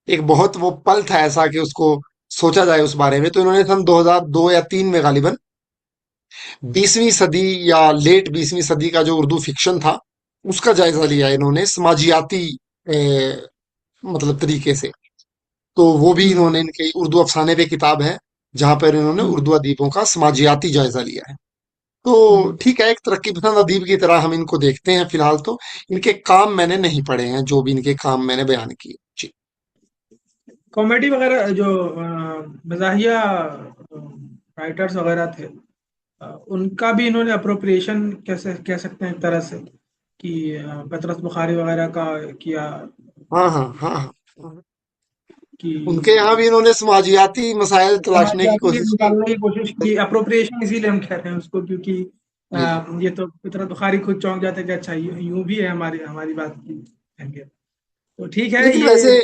एक बहुत वो पल था ऐसा कि उसको सोचा जाए उस बारे में। तो इन्होंने सन 2002 या 3 में गालिबन 20वीं सदी या लेट 20वीं सदी का जो उर्दू फिक्शन था, उसका जायजा लिया इन्होंने समाजियाती मतलब तरीके से। तो वो भी हम्म। इन्होंने, इनके उर्दू अफसाने पे किताब है जहां पर इन्होंने हम्म। उर्दू अदीबों का समाजियाती जायजा लिया है। तो हम्म। ठीक है, एक तरक्की पसंद अदीब की तरह हम इनको देखते हैं फिलहाल तो। इनके काम मैंने नहीं पढ़े हैं, जो भी इनके काम मैंने बयान किए जी। कॉमेडी वगैरह जो मजाहिया राइटर्स वगैरह थे, उनका भी इन्होंने अप्रोप्रिएशन कैसे कह सकते हैं एक तरह से, कि पतरस बुखारी वगैरह का किया, हाँ हाँ हाँ हाँ, कि उनके यहाँ भी इन्होंने समाजियाती मसाइल तलाशने की समाजवादी कोशिश की। निकालने की कोशिश की। अप्रोप्रिएशन इसीलिए हम कह रहे हैं उसको, क्योंकि जी ये तो फितरत बुखारी खुद चौंक जाते हैं कि अच्छा यूं भी है हमारी हमारी बात की अहमियत। तो ठीक है लेकिन ये। वैसे,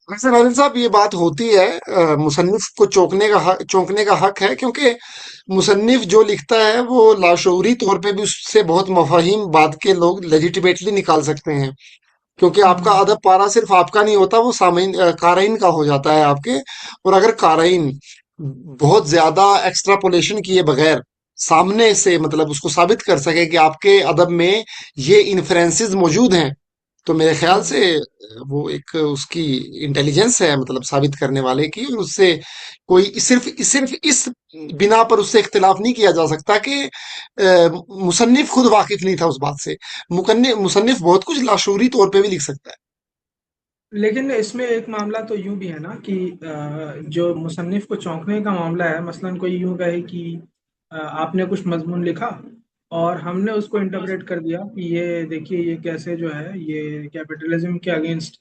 वैसे नाजिम साहब, ये बात होती है, मुसन्निफ को चौंकने का हक है, क्योंकि मुसन्निफ जो लिखता है वो लाशऊरी तौर पे भी उससे बहुत मफाहिम बात के लोग लेजिटिमेटली निकाल सकते हैं। क्योंकि आपका हम्म। अदब पारा सिर्फ आपका नहीं होता, वो सामीन काराइन का हो जाता है आपके। और अगर काराइन बहुत ज्यादा एक्स्ट्रापोलेशन किए बगैर सामने से मतलब उसको साबित कर सके कि आपके अदब में ये इन्फ्लुएंसेस मौजूद हैं, तो मेरे ख्याल हम्म। से वो एक उसकी इंटेलिजेंस है, मतलब साबित करने वाले की। और उससे कोई सिर्फ सिर्फ इस बिना पर उससे इख्तिलाफ नहीं किया जा सकता कि मुसन्निफ खुद वाकिफ नहीं था उस बात से। मुसन्निफ बहुत कुछ लाशूरी तौर पे भी लिख सकता है। लेकिन इसमें एक मामला तो यूं भी है ना कि जो मुसन्निफ को चौंकने का मामला है, मसलन कोई यूं कहे कि आपने कुछ मजमून लिखा और हमने उसको इंटरप्रेट कर दिया कि ये देखिए ये कैसे जो है ये कैपिटलिज्म के अगेंस्ट,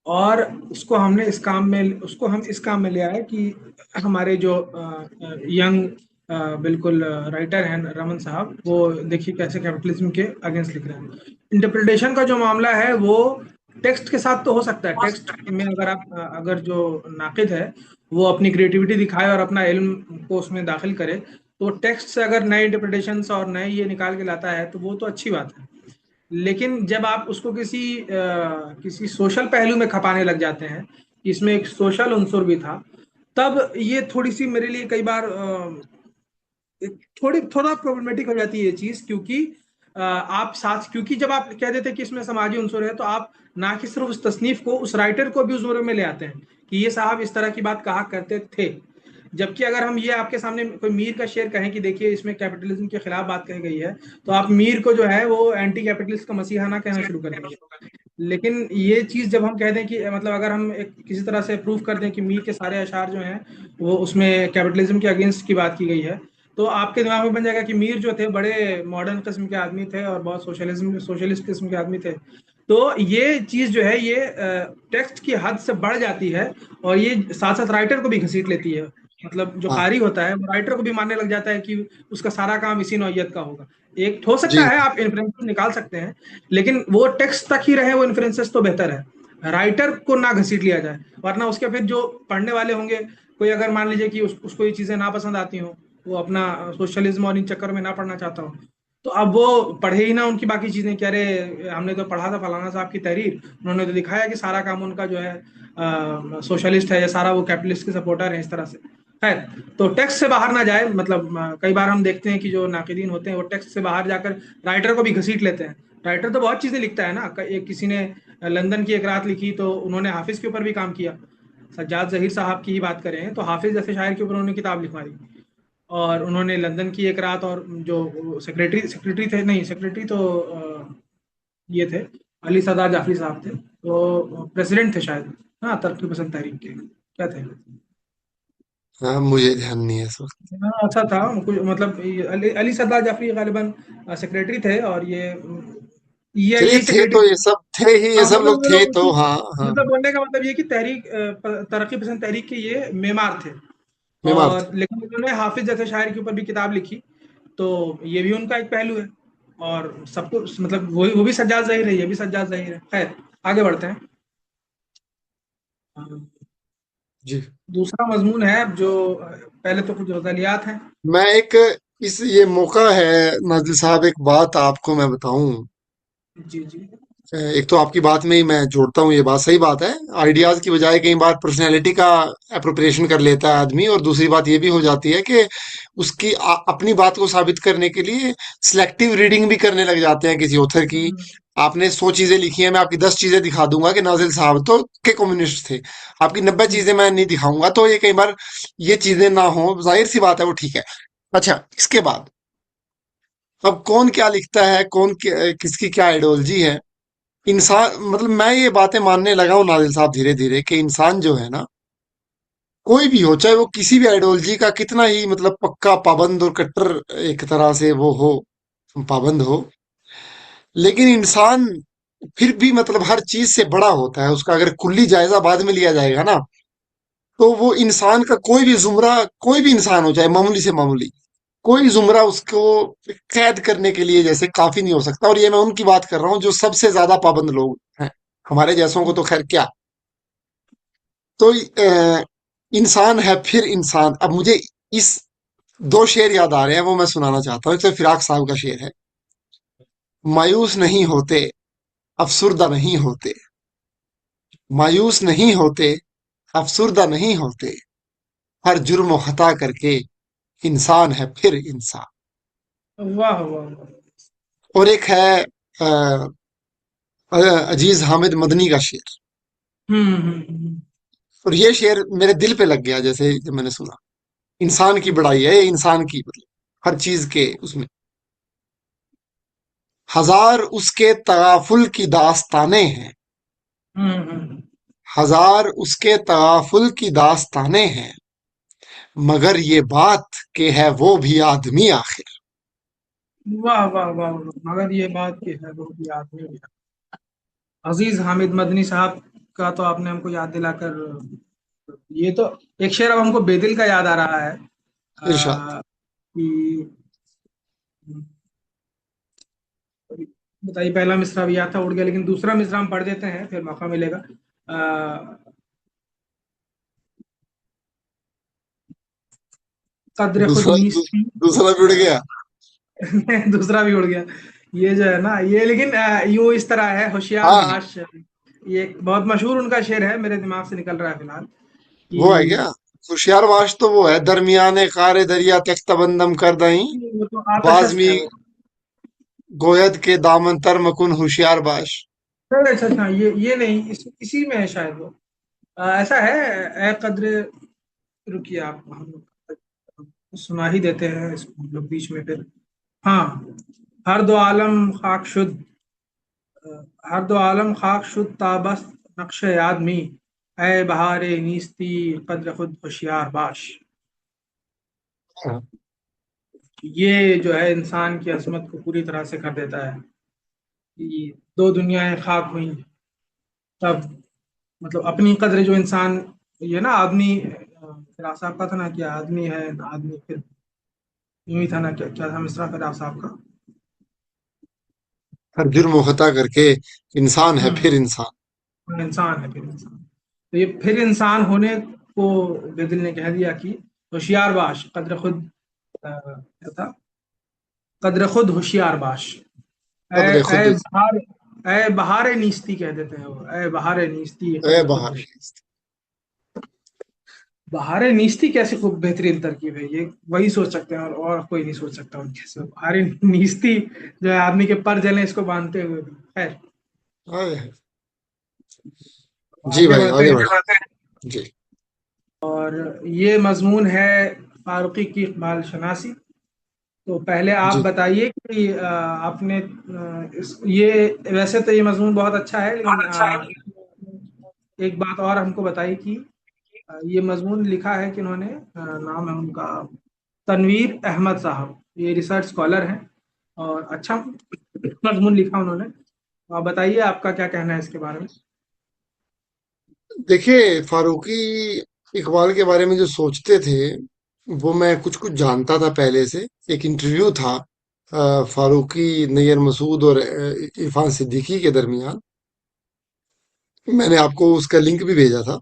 और उसको हम इस काम में ले आए कि हमारे जो यंग बिल्कुल राइटर हैं रमन साहब, वो देखिए कैसे कैपिटलिज्म के अगेंस्ट लिख रहे हैं। इंटरप्रिटेशन का जो मामला है वो टेक्स्ट के साथ तो हो सकता है। टेक्स्ट में अगर अगर जो नाकिद है वो अपनी क्रिएटिविटी दिखाए और अपना इल्म को उसमें दाखिल करे, तो टेक्स्ट से अगर नए इंटरप्रिटेशंस और नए ये निकाल के लाता है तो वो तो अच्छी बात है। लेकिन जब आप उसको किसी सोशल पहलू में खपाने लग जाते हैं, इसमें एक सोशल उंसर भी था, तब ये थोड़ी सी मेरे लिए कई बार थोड़ा प्रॉब्लमेटिक हो जाती है ये चीज, क्योंकि आप साथ, क्योंकि जब आप कह देते हैं कि इसमें समाजी उंसर है, तो आप ना कि सिर्फ उस तसनीफ को, उस राइटर को भी उस जोरे में ले आते हैं कि ये साहब इस तरह की बात कहा करते थे। जबकि अगर हम ये आपके सामने कोई मीर का शेर कहें कि देखिए इसमें कैपिटलिज्म के खिलाफ बात कही गई है, तो आप मीर को जो है वो एंटी कैपिटलिस्ट का मसीहाना कहना शुरू कर देंगे। लेकिन ये चीज जब हम कह दें कि मतलब अगर हम किसी तरह से प्रूव कर दें कि मीर के सारे अशार जो हैं वो उसमें कैपिटलिज्म के अगेंस्ट की बात की गई है, तो आपके दिमाग में बन जाएगा कि मीर जो थे बड़े मॉडर्न किस्म के आदमी थे और बहुत सोशलिस्ट किस्म के आदमी थे। तो ये चीज जो है ये टेक्स्ट की हद से बढ़ जाती है, और ये साथ साथ राइटर को भी घसीट लेती है। मतलब जो हाँ कारी होता है वो राइटर को भी मानने लग जाता है कि उसका सारा काम इसी नौइयत का होगा। एक हो सकता जी। है आप इन्फ्लुएंसेस निकाल सकते हैं, लेकिन वो टेक्स्ट तक ही रहे वो इन्फ्लुएंसेस तो बेहतर है, राइटर को ना घसीट लिया जाए। वरना उसके फिर जो पढ़ने वाले होंगे, कोई अगर मान लीजिए कि उसको ये चीजें ना पसंद आती हो, वो अपना सोशलिज्म और इन चक्कर में ना पढ़ना चाहता हो, तो अब वो पढ़े ही ना उनकी बाकी चीजें कि अरे हमने तो पढ़ा था फलाना साहब की तहरीर, उन्होंने तो दिखाया कि सारा काम उनका जो है सोशलिस्ट है, या सारा वो कैपिटलिस्ट के सपोर्टर है, इस तरह से। खैर, तो टेक्स्ट से बाहर ना जाए, मतलब कई बार हम देखते हैं कि जो नाकिदीन होते हैं वो टेक्स्ट से बाहर जाकर राइटर को भी घसीट लेते हैं। राइटर तो बहुत चीजें लिखता है ना, एक किसी ने लंदन की एक रात लिखी तो उन्होंने हाफिज के ऊपर भी काम किया। सज्जाद जहीर साहब की ही बात करें तो हाफिज जैसे शायर के ऊपर उन्होंने किताब लिखवा दी। और उन्होंने लंदन की एक रात, और जो सेक्रेटरी सेक्रेटरी थे, नहीं सेक्रेटरी तो ये थे, अली सदार जाफरी साहब थे, तो प्रेसिडेंट थे शायद, हाँ, तरक्की पसंद तहरीक के क्या थे। हाँ, मुझे ध्यान नहीं है इस वक्त। हाँ अच्छा था कुछ, मतलब ये अली सदार जाफरी गालिबन सेक्रेटरी थे, और ये चलिए, यही थे सेक्रेटरी। तो ये सब थे ही, ये हाँ सब मतलब लोग वो थे लोग तो, उसी, हाँ हाँ। मतलब बोलने का मतलब ये कि तहरीक तरक्की पसंद तहरीक के ये मेमार थे। बीमार थे। और लेकिन उन्होंने हाफिज जैसे शायर के ऊपर भी किताब लिखी, तो ये भी उनका एक पहलू है। और सबको मतलब वो भी सज्जाद ज़हीर है, ये भी सज्जाद ज़हीर है। खैर, आगे बढ़ते हैं। जी। दूसरा मजमून है जो पहले तो कुछ गज़लियात हैं। मैं एक, इस ये मौका है नाजिल साहब, एक बात आपको मैं बताऊं। जी जी। एक तो आपकी बात में ही मैं जोड़ता हूँ, ये बात सही बात है। आइडियाज की बजाय कई बार पर्सनैलिटी का अप्रोप्रिएशन कर लेता है आदमी, और दूसरी बात ये भी हो जाती है कि उसकी अपनी बात को साबित करने के लिए सिलेक्टिव रीडिंग भी करने लग जाते हैं किसी ऑथर की। आपने 100 चीजें लिखी हैं, मैं आपकी 10 चीजें दिखा दूंगा कि नाजिल साहब तो के कम्युनिस्ट थे। आपकी 90 चीजें मैं नहीं दिखाऊंगा, तो ये कई बार ये चीजें ना हो, जाहिर सी बात है, वो ठीक है। अच्छा, इसके बाद अब कौन क्या लिखता है, किसकी क्या आइडियोलॉजी है। इंसान, मतलब मैं ये बातें मानने लगा हूं नादिल साहब धीरे धीरे, कि इंसान जो है ना, कोई भी हो, चाहे वो किसी भी आइडियोलॉजी का कितना ही मतलब पक्का पाबंद और कट्टर एक तरह से वो हो, पाबंद हो, लेकिन इंसान फिर भी मतलब हर चीज से बड़ा होता है। उसका अगर कुल्ली जायजा बाद में लिया जाएगा ना, तो वो इंसान का कोई भी जुमरा, कोई भी इंसान हो, चाहे मामूली से मामूली, कोई जुमरा उसको कैद करने के लिए जैसे काफी नहीं हो सकता। और ये मैं उनकी बात कर रहा हूँ जो सबसे ज्यादा पाबंद लोग हैं। हमारे जैसों को तो खैर क्या। तो इंसान है फिर इंसान। अब मुझे इस दो शेर याद आ रहे हैं, वो मैं सुनाना चाहता हूँ। एक तो फिराक साहब का शेर है, मायूस नहीं होते, अफसुर्दा नहीं होते, मायूस नहीं होते, अफसुर्दा नहीं होते, हर जुर्म और खता करके इंसान है फिर इंसान। वाह वाह वाह। और एक है अजीज हामिद मदनी का शेर। हम्म। और ये शेर मेरे दिल पे लग गया जैसे जब मैंने सुना। इंसान की बड़ाई है ये, इंसान की मतलब हर चीज के उसमें। हजार उसके तगाफुल की दास्तानें हैं, हम्म। हजार उसके तगाफुल की दास्तानें हैं, मगर ये बात के है वो भी आदमी आखिर। वाह वाह वाह वाह। मगर ये बात की है वो भी आदमी भी। अजीज हामिद मदनी साहब का तो आपने हमको याद दिलाकर, ये तो एक शेर अब हमको बेदिल का याद आ रहा है। इरशाद। कि बताइए, पहला मिसरा भी याद था, उड़ गया, लेकिन दूसरा मिसरा हम पढ़ देते हैं, फिर मौका मिलेगा। कद्र खुद दूसरा नीस्ती। दूसरा भी उड़ गया। दूसरा भी उड़ गया। ये जो है ना, ये लेकिन यूं इस तरह है, होशियार हाँ, बाश। ये एक बहुत मशहूर उनका शेर है, मेरे दिमाग से निकल रहा है फिलहाल वो है क्या? कि होशियार बाश तो वो है, दरमियाने कारे दरिया तख्त बंदम कर दई, वो तो आतशस्त बाजमी है वो। गोयद के दामन तर मकुन होशियार बाश। अरे अच्छा अच्छा, ये नहीं, इसी में है शायद वो। ऐसा है, ए कद्र, रुकिए आप, हम लोग सुना ही देते हैं इसको हम लोग बीच में फिर। हाँ, हर दो आलम खाक शुद, हर दो आलम खाक शुद ताबस नक्श आदमी, ऐ बहारे नीस्ती कद्र खुद होशियार बाश। ये जो है इंसान की अजमत को पूरी तरह से कर देता है कि दो दुनियाएं खाक हुई तब, मतलब अपनी कद्र जो इंसान, ये ना आदमी, फिराज साहब का था ना, क्या आदमी है आदमी फिर, यूं ही था ना, क्या क्या था मिसरा फिराज साहब का। हर जुर्म व खता करके इंसान है फिर हम्म, इंसान। इंसान है फिर इंसान। तो ये फिर इंसान होने को बेदिल ने कह दिया कि होशियार बाश, कद्र खुद, क्या था, कद्र खुद होशियार बाश। ए कदरे खुद ए बहार, ए बहार नीस्ती कह देते हैं वो, ए बहार नीस्ती ए कद्र खुद बहार। होशियार। बहार नीस्ती कैसे खूब बेहतरीन तरकीब है ये, वही सोच सकते हैं, और कोई नहीं सोच सकता उनके से। बहार नीस्ती जो है आदमी के पर जले इसको बांधते हुए भी। खैर, हाय हाय। जी आगे भाई बढ़ते आगे हैं। बढ़े। जी। और ये मजमून है फारूकी की इकबाल शनासी। तो पहले आप जी। बताइए कि आपने ये, वैसे तो ये मजमून बहुत अच्छा है, लेकिन एक बात और हमको बताइए कि ये मजमून लिखा है कि उन्होंने, नाम है उनका तनवीर अहमद साहब, ये रिसर्च स्कॉलर हैं और अच्छा मजमून लिखा उन्होंने। तो आप बताइए आपका क्या कहना है इसके बारे में। देखिए फारूकी इकबाल के बारे में जो सोचते थे वो मैं कुछ कुछ जानता था पहले से। एक इंटरव्यू था फारूकी, नैयर मसूद और इरफान सिद्दीकी के दरमियान। मैंने आपको उसका लिंक भी भेजा था।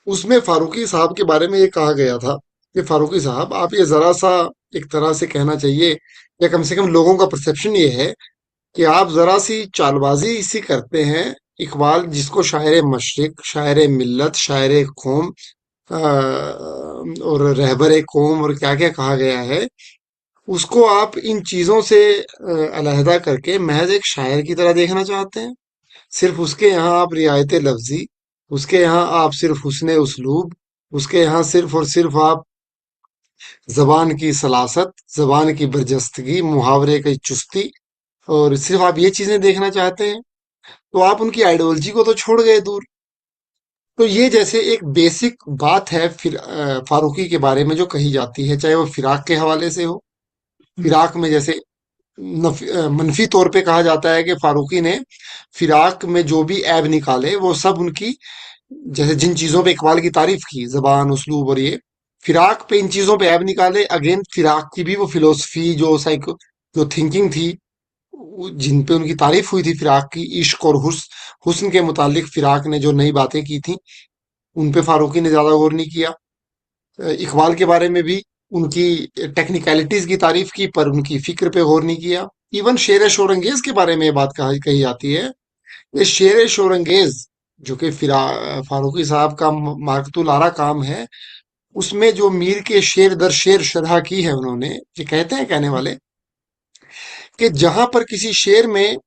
उसमें फारूकी साहब के बारे में ये कहा गया था कि फारूकी साहब आप ये जरा सा, एक तरह से कहना चाहिए या कम से कम लोगों का परसेप्शन ये है कि आप जरा सी चालबाजी सी करते हैं। इकबाल जिसको शायर मशरिक, शायर मिल्लत, शायर कौम और रहबर कौम और क्या क्या कहा गया है, उसको आप इन चीजों से अलहदा करके महज एक शायर की तरह देखना चाहते हैं। सिर्फ उसके यहाँ आप रियायत लफ्जी, उसके यहाँ आप सिर्फ हुस्न उस्लूब, उसके यहाँ सिर्फ और सिर्फ आप जबान की सलासत, जबान की बरजस्तगी, मुहावरे की चुस्ती, और सिर्फ आप ये चीजें देखना चाहते हैं। तो आप उनकी आइडियोलॉजी को तो छोड़ गए दूर। तो ये जैसे एक बेसिक बात है फिर फारूकी के बारे में जो कही जाती है, चाहे वो फिराक के हवाले से हो। हम्म, फिराक में जैसे मनफी तौर पे कहा जाता है कि फारूकी ने फिराक में जो भी ऐब निकाले वो सब उनकी, जैसे जिन चीजों पे इकबाल की तारीफ की, जबान, उस्लूब और ये, फिराक पे इन चीजों पे ऐब निकाले। अगेन फिराक की भी वो फिलोसफी, जो साइको, जो थिंकिंग थी, जिन पे उनकी तारीफ हुई थी फिराक की, इश्क और हुस्न के मुतालिक फिराक ने जो नई बातें की थी, उन पे फारूकी ने ज्यादा गौर नहीं किया। इकबाल के बारे में भी उनकी टेक्निकलिटीज की तारीफ की पर उनकी फिक्र पे गौर नहीं किया। इवन शेर शोरंगेज के बारे में ये बात कही जाती है। ये शेर शोरंगेज जो कि फारूकी साहब का मार्कतुल आरा काम है, उसमें जो मीर के शेर दर शेर शरह की है उन्होंने। ये कहते हैं कहने वाले कि जहां पर किसी शेर में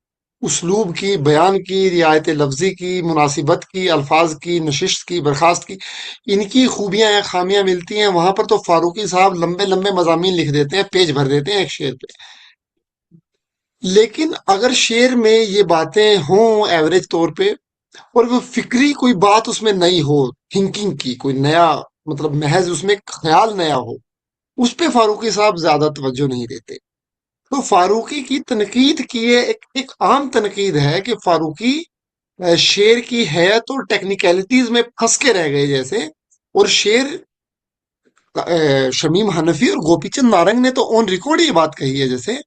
उस्लूब की, बयान की, रियायत लफ्जी की, मुनासिबत की, अल्फाज की, नशिस्त की, बर्खास्त की, इनकी खूबियां या खामियां मिलती हैं, वहां पर तो फारूकी साहब लंबे लंबे मजामीन लिख देते हैं, पेज भर देते हैं एक शेर पे। लेकिन अगर शेर में ये बातें हों एवरेज तौर पे, और वो फिक्री कोई बात उसमें नई हो, थिंकिंग की कोई नया, मतलब महज उसमें ख्याल नया हो, उस पे फारूकी साहब ज्यादा तवज्जो नहीं देते। तो फारूकी की तनकीद की ये एक आम तनकीद है कि फारूकी शेर की हैत और टेक्निकलिटीज में फंस के रह गए जैसे। और शेर शमीम हनफी और गोपीचंद नारंग ने तो ऑन रिकॉर्ड ये बात कही है जैसे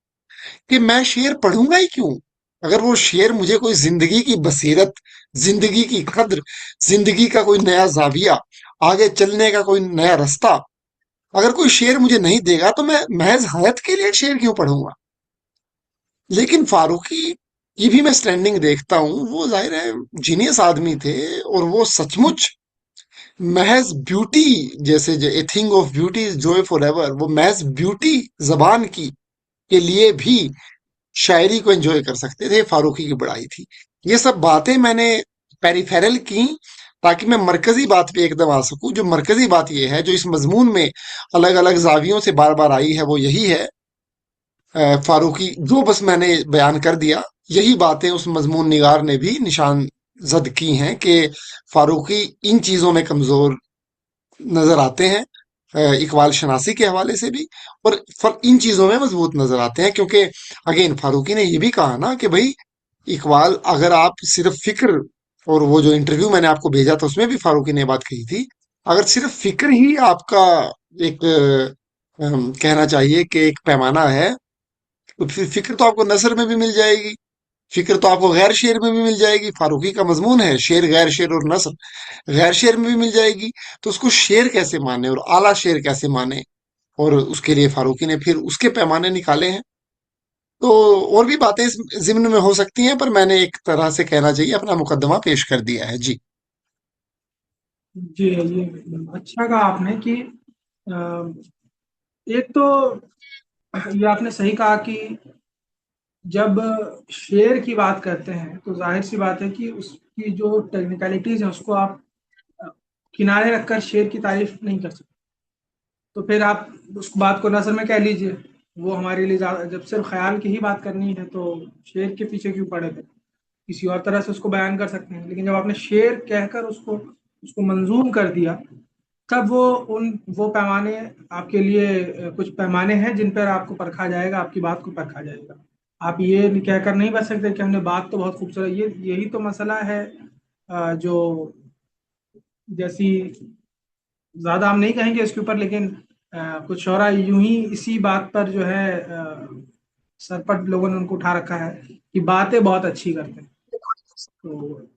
कि मैं शेर पढ़ूंगा ही क्यों, अगर वो शेर मुझे कोई जिंदगी की बसीरत, जिंदगी की कद्र, जिंदगी का कोई नया जाविया, आगे चलने का कोई नया रास्ता अगर कोई शेर मुझे नहीं देगा तो मैं महज हयात के लिए शेर क्यों पढ़ूंगा। लेकिन फारूकी की भी मैं स्टैंडिंग देखता हूँ, वो जाहिर है जीनियस आदमी थे और वो सचमुच महज ब्यूटी, जैसे जो a thing of beauty is Joy for ever, वो महज ब्यूटी जबान की के लिए भी शायरी को एंजॉय कर सकते थे। फारूकी की बड़ाई थी। ये सब बातें मैंने पेरिफेरल की ताकि मैं मरकजी बात पे एकदम आ सकूं। जो मरकजी बात ये है जो इस मजमून में अलग अलग जावियों से बार बार आई है, वो यही है फारूकी जो बस मैंने बयान कर दिया, यही बातें उस मजमून निगार ने भी निशान जद की हैं कि फारूकी इन चीजों में कमजोर नजर आते हैं। इकबाल शनासी के हवाले से भी। और इन चीजों में मजबूत नजर आते हैं, क्योंकि अगेन फारूकी ने ये भी कहा ना कि भाई इकबाल, अगर आप सिर्फ फिक्र, और वो जो इंटरव्यू मैंने आपको भेजा था उसमें भी फारूकी ने ये बात कही थी, अगर सिर्फ फिक्र ही आपका एक कहना चाहिए कि एक पैमाना है, तो फिर फिक्र तो आपको नसर में भी मिल जाएगी, फिक्र तो आपको गैर शेर में भी मिल जाएगी। फारूकी का मजमून है शेर, गैर शेर और नस्र, गैर शेर में भी मिल जाएगी। तो उसको शेर कैसे माने और आला शेर कैसे माने, और उसके लिए फारूकी ने फिर उसके पैमाने निकाले हैं। तो और भी बातें इस जिम्न में हो सकती हैं, पर मैंने एक तरह से कहना चाहिए अपना मुकदमा पेश कर दिया है जी। जी, ये अच्छा कहा आपने कि एक तो ये आपने सही कहा कि जब शेर की बात करते हैं तो जाहिर सी बात है कि उसकी जो टेक्निकलिटीज है उसको आप अ, किनारे रखकर शेर की तारीफ नहीं कर सकते। तो फिर आप उस बात को नज़र में कह लीजिए, वो हमारे लिए ज़्यादा, जब सिर्फ ख्याल की ही बात करनी है तो शेर के पीछे क्यों पड़े थे, किसी और तरह से उसको बयान कर सकते हैं। लेकिन जब आपने शेर कहकर उसको उसको मंजूम कर दिया, तब वो पैमाने आपके लिए कुछ पैमाने हैं जिन पर आपको परखा जाएगा, आपकी बात को परखा जाएगा। आप ये कहकर नहीं बच सकते कि हमने बात तो बहुत खूबसूरत, ये यही तो मसला है। जो जैसी, ज्यादा हम नहीं कहेंगे इसके ऊपर, लेकिन कुछ शौरा यूं ही इसी बात पर जो है सरपट लोगों ने उनको उठा रखा है कि बातें बहुत अच्छी करते हैं। तो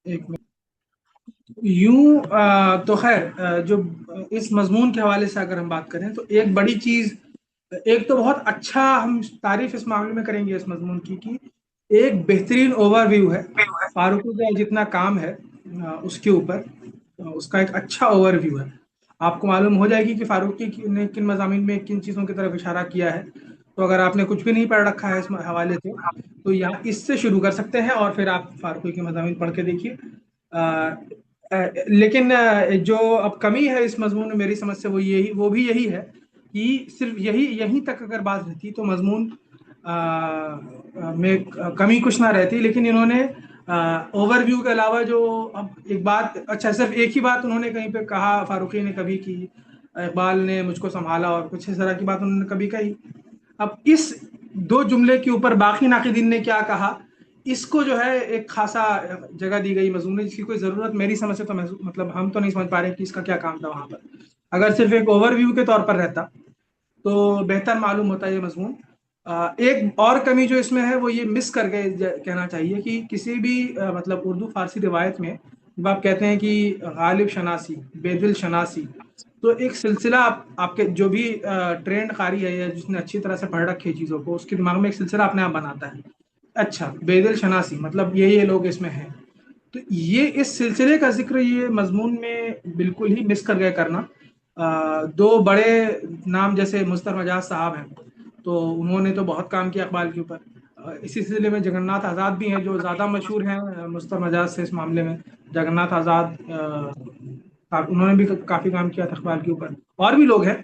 एक यूं तो खैर, जो इस मजमून के हवाले से अगर हम बात करें तो एक बड़ी चीज, एक तो बहुत अच्छा हम तारीफ इस मामले में करेंगे इस मजमून की कि एक बेहतरीन ओवरव्यू है फारूकी का जितना काम है उसके ऊपर, उसका एक अच्छा ओवरव्यू है। आपको मालूम हो जाएगी कि फारूकी ने किन मजामीन में किन चीज़ों की तरफ इशारा किया है। तो अगर आपने कुछ भी नहीं पढ़ रखा है इस हवाले से, तो यहाँ इससे शुरू कर सकते हैं और फिर आप फारूकी के मजामीन पढ़ के देखिए। लेकिन जो अब कमी है इस मजमून में मेरी समझ से वो भी यही है कि सिर्फ यहीं तक अगर बात रहती तो मजमून में कमी कुछ ना रहती। लेकिन इन्होंने ओवरव्यू के अलावा जो, अब एक बात, अच्छा सिर्फ एक ही बात उन्होंने कहीं पे कहा फारूकी ने कभी कि इकबाल ने मुझको संभाला, और कुछ इस तरह की बात उन्होंने कभी कही। अब इस दो जुमले के ऊपर बाकी नाकिदीन ने क्या कहा, इसको जो है एक खासा जगह दी गई मजमून में, जिसकी कोई ज़रूरत मेरी समझ से तो मतलब हम तो नहीं समझ पा रहे कि इसका क्या काम था वहां पर। अगर सिर्फ एक ओवरव्यू के तौर पर रहता तो बेहतर मालूम होता है ये मजमून। एक और कमी जो इसमें है वो ये मिस कर गए कहना चाहिए कि किसी भी मतलब उर्दू फारसी रिवायत में जब आप कहते हैं कि गालिब शनासी, बेदिल शनासी, तो एक सिलसिला आपके जो भी ट्रेंड कारी है या जिसने अच्छी तरह से पढ़ रखी है चीज़ों को, उसके दिमाग में एक सिलसिला अपने आप बनाता है। अच्छा, बेदिल शनासी मतलब ये लोग इसमें हैं। तो ये इस सिलसिले का जिक्र ये मजमून में बिल्कुल ही मिस कर गए करना। दो बड़े नाम जैसे मुस्तर मजाज साहब हैं, तो उन्होंने तो बहुत काम किया इकबाल के ऊपर। इसी सिलसिले में जगन्नाथ आज़ाद भी हैं जो ज़्यादा मशहूर हैं मुस्तर मजाज से इस मामले में। जगन्नाथ आज़ाद, उन्होंने भी काफ़ी काम किया था इकबाल के ऊपर, और भी लोग हैं।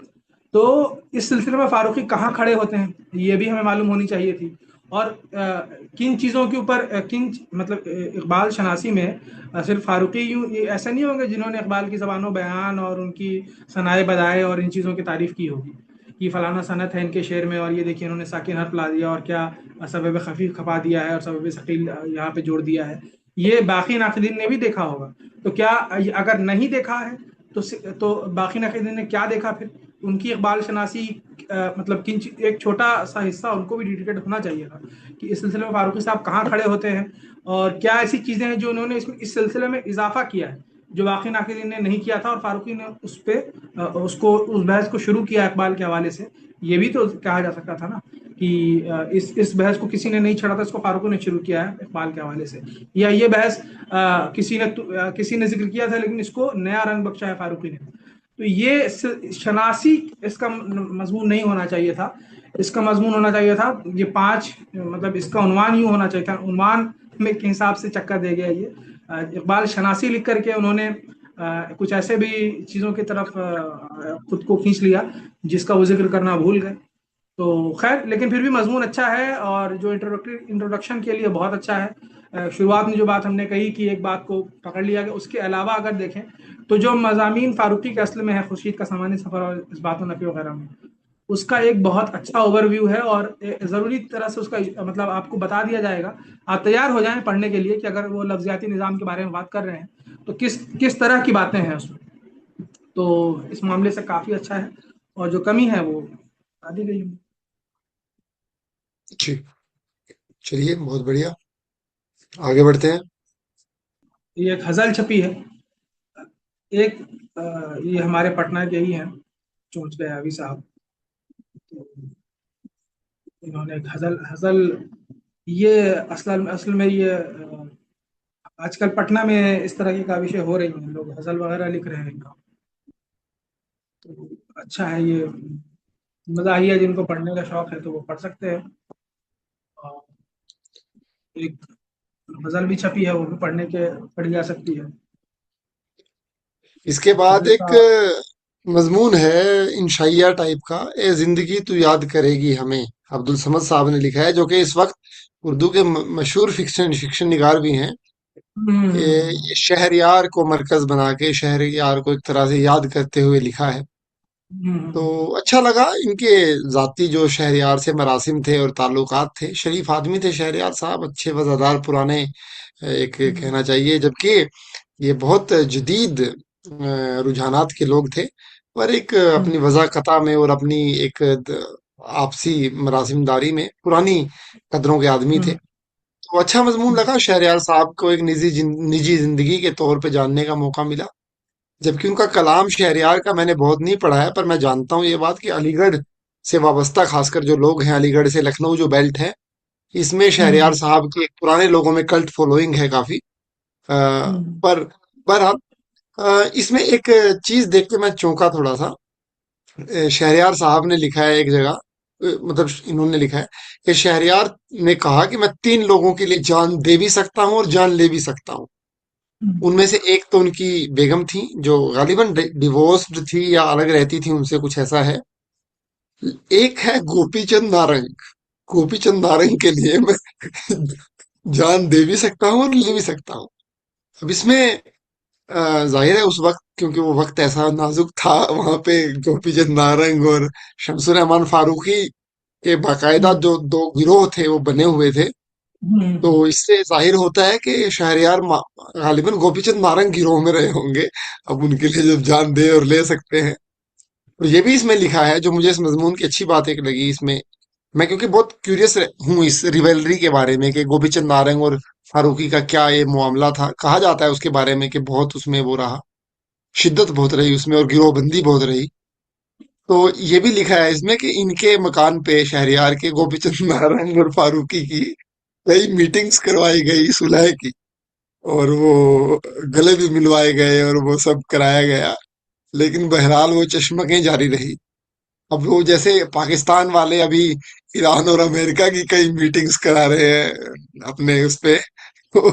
तो इस सिलसिले में फारूकी कहाँ खड़े होते हैं ये भी हमें मालूम होनी चाहिए थी। और किन चीज़ों के ऊपर किन मतलब इकबाल शनासी में सिर्फ फारूकी यूँ ऐसा नहीं होंगे जिन्होंने इकबाल की ज़बानो बयान और उनकी सनाए बदाए और इन चीज़ों की तारीफ की होगी कि फलाना सनत है इनके शेर में, और ये देखिए इन्होंने साकिन हर्फ ला दिया और क्या सबब खफीफ खपा दिया है और सबब सकील यहाँ पे जोड़ दिया है। ये बाकी नाक़िदीन ने भी देखा होगा। तो क्या अगर नहीं देखा है तो बाकी नाक़िदीन ने क्या देखा फिर? उनकी इकबाल शनासी मतलब किन एक छोटा सा हिस्सा उनको भी डेडिकेट होना चाहिए था कि इस सिलसिले में फारूकी साहब कहाँ खड़े होते हैं और क्या ऐसी चीज़ें हैं जो उन्होंने इस सिलसिले में इजाफा किया है जो बाकी नाक़िदीन ने नहीं किया था, और फारूकी ने उस पर उसको उस बहस को शुरू किया इकबाल के हवाले से। ये भी तो कहा जा सकता था ना कि इस बहस को किसी ने नहीं छेड़ा था, इसको फारूकी ने शुरू किया है इकबाल के हवाले से। या ये बहस किसी ने जिक्र किया था लेकिन इसको नया रंग बख्शा है फारूकी ने। तो ये शनासी इसका मजमून नहीं होना चाहिए था। इसका मजमून होना चाहिए था ये पांच, मतलब इसका उन्वान यूं होना चाहिए था। उन्वान में के हिसाब से चक्कर दे गया ये। इकबाल शनासी लिख करके उन्होंने कुछ ऐसे भी चीज़ों की तरफ खुद को खींच लिया जिसका वो जिक्र करना भूल गए। तो खैर, लेकिन फिर भी मजमून अच्छा है और जो इंट्रोडक्शन के लिए बहुत अच्छा है। शुरुआत में जो बात हमने कही कि एक बात को पकड़ लिया गया, उसके अलावा अगर देखें तो जो मज़ामीन फारूकी के असल में है, खुर्शीद का सामान्य सफ़र और इस बात नफ़ी वगैरह में, उसका एक बहुत अच्छा ओवरव्यू है और ज़रूरी तरह से उसका मतलब आपको बता दिया जाएगा। आप तैयार हो जाएं पढ़ने के लिए कि अगर वो लफ्ज़ियाती निज़ाम के बारे में बात कर रहे हैं तो किस किस तरह की बातें हैं उसमें। तो इस मामले से काफ़ी अच्छा है और जो कमी है वो बता दी गई है। जी, चलिए बहुत बढ़िया, आगे बढ़ते हैं। ये एक गज़ल छपी है। एक ये हमारे पटना के ही हैं, चोंच गयावी साहब। तो इन्होंने गज़ल गज़ल ये असल में ये आजकल पटना में इस तरह की काविशें हो रही हैं, लोग गज़ल वगैरह लिख रहे हैं इनका। तो अच्छा है ये, मज़ाहिया जिनको पढ़ने का शौक है तो वो पढ़ सकते हैं। और एक गज़ल भी छपी है, वो भी पढ़ी जा सकती है। इसके बाद गज़ल एक का मजमून है इंशाइया टाइप का, ए जिंदगी तू याद करेगी हमें, अब्दुल समद साहब ने लिखा है, जो कि इस वक्त उर्दू के मशहूर फिक्शन निगार भी हैं। ये शहरयार को मरकज बना के शहरयार को एक तरह से याद करते हुए लिखा है। तो हम्म, अच्छा लगा। इनके जाती जो शहरयार से मरासिम थे और ताल्लुकात थे, शरीफ आदमी थे शहरयार साहब, अच्छे वफादार पुराने, एक हम्म, कहना चाहिए। जबकि ये बहुत जदीद रुझानात के लोग थे, पर एक हम्म, अपनी वज़ाक़ता में और अपनी एक आपसी मरासिमदारी में पुरानी कदरों के आदमी थे। हम्म, तो अच्छा मजमून लगा, शहरयार साहब को एक निजी जिंदगी के तौर पे जानने का मौका मिला। जबकि उनका कलाम शहरयार का मैंने बहुत नहीं पढ़ा है, पर मैं जानता हूँ ये बात कि अलीगढ़ से वाबस्ता खासकर जो लोग हैं, अलीगढ़ से लखनऊ जो बेल्ट है, इसमें शहरयार हम्म, साहब की एक पुराने लोगों में कल्ट फॉलोइंग है काफी। हम्म, पर बहरहाल, इसमें एक चीज देख के मैं चौंका थोड़ा सा। शहरयार साहब ने लिखा है एक जगह, मतलब इन्होंने लिखा है कि शहरयार ने कहा कि मैं 3 लोगों के लिए जान दे भी सकता हूँ और जान ले भी सकता हूँ। हम्म, उनमें से एक तो उनकी बेगम थी, जो गालिबन डिवोर्स्ड थी या अलग रहती थी उनसे, कुछ ऐसा है। एक है गोपीचंद नारंग। गोपीचंद नारंग के लिए मैं जान दे भी सकता हूँ और ले भी सकता हूँ। अब इसमें जाहिर है उस वक्त, क्योंकि वो वक्त ऐसा नाजुक था, वहां पे गोपीचंद नारंग और शमसुर रहमान फारूकी के बाकायदा हम्म, जो दो गिरोह थे वो बने हुए थे। तो हम्म, इससे जाहिर होता है कि शहरयार गालिबन गोपीचंद नारंग गिरोह में रहे होंगे। अब उनके लिए जब जान दे और ले सकते हैं, तो ये भी इसमें लिखा है, जो मुझे इस मजमून की अच्छी बात एक लगी इसमें। मैं क्योंकि बहुत क्यूरियस हूँ इस रिवेलरी के बारे में कि गोपीचंद नारंग और फारूकी का क्या ये मामला था। कहा जाता है उसके बारे में कि बहुत उसमें वो रहा, शिद्दत बहुत रही उसमें और गिरोहबंदी बहुत रही। तो ये भी लिखा है इसमें कि इनके मकान पे शहरयार के गोपीचंद नारंग और फारूकी की कई मीटिंग्स करवाई गई सुलह की, और वो गले भी मिलवाए गए और वो सब कराया गया। लेकिन बहरहाल वो चश्मकें जारी रही। अब वो जैसे पाकिस्तान वाले अभी ईरान और अमेरिका की कई मीटिंग्स करा रहे हैं अपने उस पे, तो,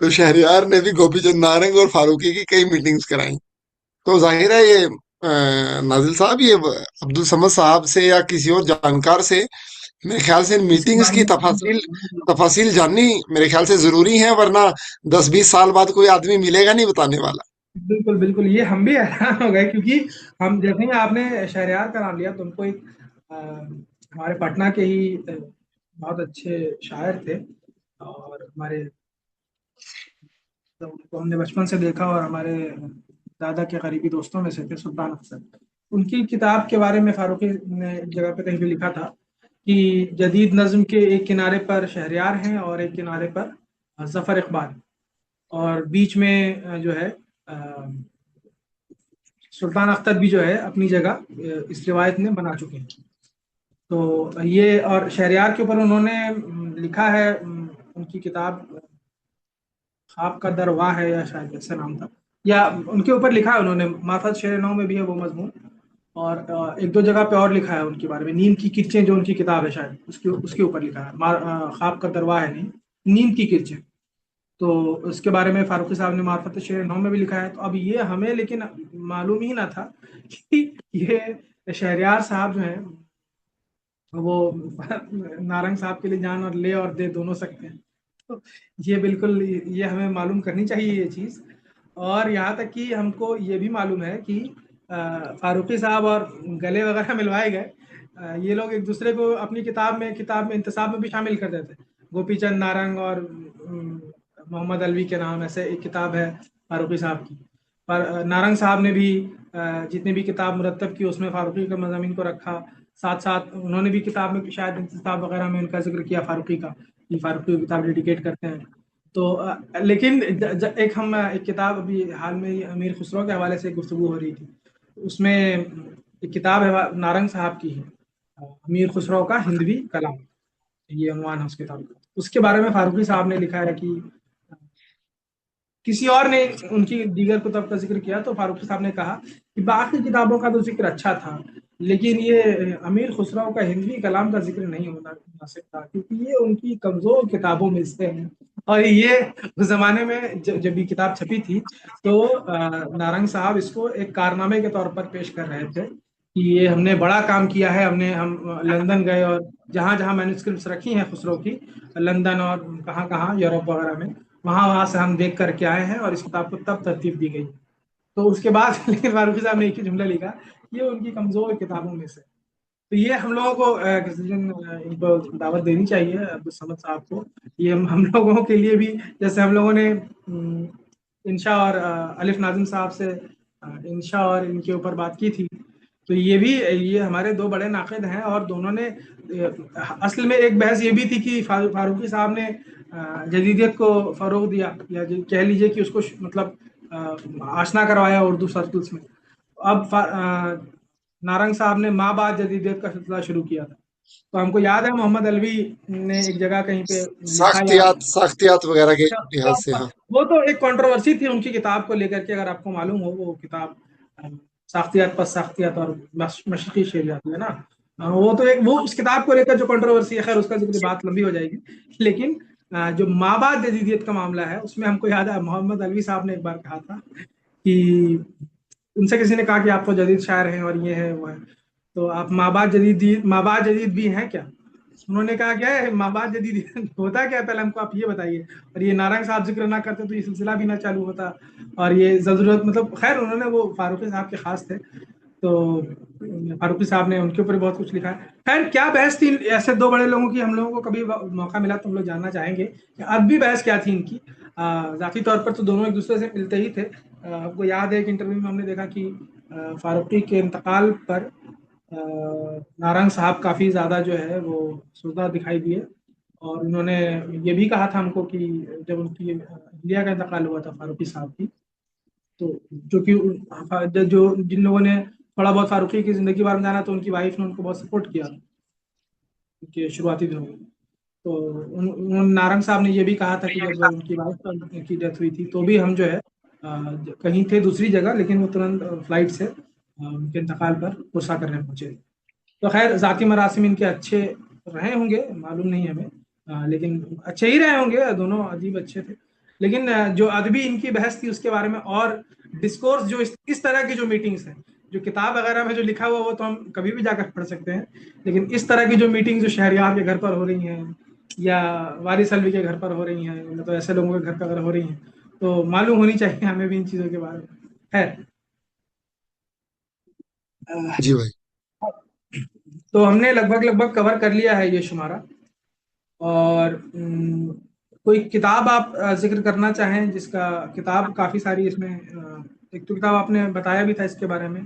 तो शहरयार ने भी गोपीचंद नारंग और फारूकी की कई मीटिंग्स कराई। तो जाहिर है ये नाजिल साहब, ये अब्दुल समद साहब से या किसी और जानकार से मेरे ख्याल से इन इसके मीटिंग्स बारे की में तफासिल तफासिल जाननी मेरे ख्याल से जरूरी है, वरना 10-20 साल बाद कोई आदमी मिलेगा नहीं बताने वाला। बिल्कुल, बिल्कुल, ये हम भी हैरान हो गए क्योंकि हम जैसे ही आपने शहरयार का नाम लिया तो हमको एक हमारे पटना के ही बहुत अच्छे शायर थे और हमारे, तो उनको हमने बचपन से देखा और हमारे दादा के करीबी दोस्तों में से थे, सुल्तान अख्तर। उनकी किताब के बारे में फारूकी ने एक जगह पे कहीं भी लिखा था कि जदीद नज्म के एक किनारे पर शहरयार हैं और एक किनारे पर जफर इकबाल, और बीच में जो है अ, सुल्तान अख्तर भी जो है अपनी जगह इस रिवायत में बना चुके हैं। तो ये और शहरयार के ऊपर उन्होंने लिखा है, उनकी किताब ख्वाब का दरवाह है या शायद ऐसा नाम था, या उनके ऊपर लिखा है उन्होंने, माफत शेर नौ में भी है वो मजमून। और एक दो जगह पे और लिखा है उनके बारे में, नींद की किरचें जो उनकी किताब है शायद उसके उसके ऊपर लिखा है, ख्वाब का दरवाह है नहीं, नींद की किरचें। तो उसके बारे में फारूकी साहब ने मार्फत शेर नौ में भी लिखा है। तो अब ये हमें लेकिन मालूम ही ना था कि ये शहरयार साहब जो हैं वो नारंग साहब के लिए जान और ले और दे दोनों सकते हैं। तो ये बिल्कुल ये हमें मालूम करनी चाहिए ये चीज़। और यहाँ तक कि हमको ये भी मालूम है कि फारूकी साहब और गले वगैरह मिलवाए गए। ये लोग एक दूसरे को अपनी किताब में इंतसाब में भी शामिल कर देते। गोपी चंद नारंग और मोहम्मद अलवी के नाम ऐसे एक किताब है फारूकी साहब की। पर नारंग साहब ने भी जितनी भी किताब मुरत्तब की उसमें फारूकी के मज़ामीन को रखा। साथ साथ उन्होंने भी किताब में शायद इंतसाब वगैरह में उनका जिक्र किया फारूकी का, कि फारूकी को किताब डेडिकेट करते हैं। तो लेकिन एक किताब अभी हाल में ही अमीर खुसरो के हवाले से गुफ्तगू हो रही थी। उसमें एक किताब है नारंग साहब की है, अमीर खुसरो का हिंदवी कलाम, ये unवान है उस किताब का। उसके बारे में फारूकी साहब ने लिखा है कि किसी और ने उनकी दीगर कुतब का जिक्र किया तो फारूकी साहब ने कहा कि बाकी किताबों का तो जिक्र अच्छा था, लेकिन ये अमीर खुसरो का हिंदवी कलाम का जिक्र नहीं होना मुनासिब था, क्योंकि ये उनकी कमजोर किताबों में से है। और ये उस जमाने में जब ये किताब छपी थी तो नारंग साहब इसको एक कारनामे के तौर पर पेश कर रहे थे कि ये हमने बड़ा काम किया है। हम लंदन गए और जहाँ जहाँ मैन्युस्क्रिप्ट्स रखी हैं खुसरो की, लंदन और कहाँ कहाँ यूरोप वगैरह में, वहां वहां से हम देख करके आए हैं और इस किताब को तब तरतीब दी गई। तो उसके बाद लेकिन फारूकी साहब ने एक ही जुमला लिखा, ये उनकी कमजोर किताबों में से। तो ये हम लोगों को किसी दिन इनको दावत देनी चाहिए अब्दुल समद साहब को। ये हम लोगों के लिए भी, जैसे हम लोगों ने इंशा और अलिफ नाजिम साहब से इंशा और इनके ऊपर बात की थी, तो ये हमारे दो बड़े नाक़िद हैं और दोनों ने असल में एक बहस ये भी थी कि फारूकी साहब ने जदीदियत को फ़रोग दिया, या कह लीजिए कि उसको मतलब आशना करवाया उर्दू सर्कल्स में। अब नारंग साहब ने माँ बाप जदीदियत का सिलसिला शुरू किया था। तो हमको याद है मोहम्मद अलवी ने एक जगह कहीं पे लिखा, या साख्तियात वगैरह के अच्छा, लिहाज से, हाँ। वो तो एक कंट्रोवर्सी थी उनकी किताब को लेकर के, अगर आपको मालूम हो वो किताब साख्तियात पर साख्तियात और मशरकी शरियत है ना। वो तो एक वो उस किताब को लेकर जो कंट्रोवर्सी है, खैर उसका जिक्र बात लंबी हो जाएगी। लेकिन जो माँ बाप जदीदियत का मामला है उसमें हमको याद है मोहम्मद अलवी साहब ने एक बार कहा था कि उनसे किसी ने कहा कि आप तो जदीद शायर हैं और ये है वो है, तो आप माँ बाप जदीद भी हैं क्या? उन्होंने कहा क्या है माँ बाप जदीद होता क्या है, पहले हमको आप ये बताइए। और ये नारंग साहब जिक्र ना करते तो ये सिलसिला भी ना चालू होता। और ये जरूरत मतलब खैर उन्होंने वो फारूकी साहब के खास थे, तो फारूकी साहब ने उनके ऊपर बहुत कुछ लिखा है। खैर क्या बहस थी ऐसे दो बड़े लोगों की, हम लोगों को कभी मौका मिला तो हम लोग जानना चाहेंगे कि अदबी बहस क्या थी इनकी। जाती तौर पर तो दोनों एक दूसरे से मिलते ही थे। आपको याद है एक इंटरव्यू में हमने देखा कि फारूकी के इंतकाल पर नारंग साहब काफ़ी ज़्यादा जो है वो सुजदा दिखाई दिए। और उन्होंने ये भी कहा था हमको कि जब उनकी इंडिया का इंतकाल हुआ था फारूकी साहब की, तो जो कि जो जिन लोगों ने थोड़ा बहुत फारूकी की ज़िंदगी के बारे में जाना, तो उनकी वाइफ ने उनको बहुत सपोर्ट किया उनके शुरुआती दिनों में। तो उन नारंग साहब ने ये भी कहा था कि जब उनकी वाइफ की डेथ हुई थी तो भी हम जो है कहीं थे दूसरी जगह, लेकिन वो तुरंत फ्लाइट से उनके इंतकाल पर गुस्सा करने पहुंचे। तो खैर ज़ाती मरासिम इनके अच्छे रहे होंगे, मालूम नहीं हमें, लेकिन अच्छे ही रहे होंगे, दोनों अजीब अच्छे थे। लेकिन जो अदबी इनकी बहस थी उसके बारे में, और डिस्कोर्स जो इस तरह की जो मीटिंग्स हैं, जो किताब वगैरह में जो लिखा हुआ वो तो हम कभी भी जाकर पढ़ सकते हैं, लेकिन इस तरह की जो मीटिंग जो शहरियार के घर पर हो रही हैं या वारिस अलवी के घर पर हो रही हैं, मतलब ऐसे लोगों के घर पर अगर हो रही हैं, तो मालूम होनी चाहिए हमें भी इन चीज़ों के बारे में। है जी भाई। तो हमने लगभग लगभग कवर कर लिया है ये शुमारा। और कोई किताब आप जिक्र करना चाहें जिसका, किताब काफ़ी सारी इसमें एक तो किताब आपने बताया भी था इसके बारे में,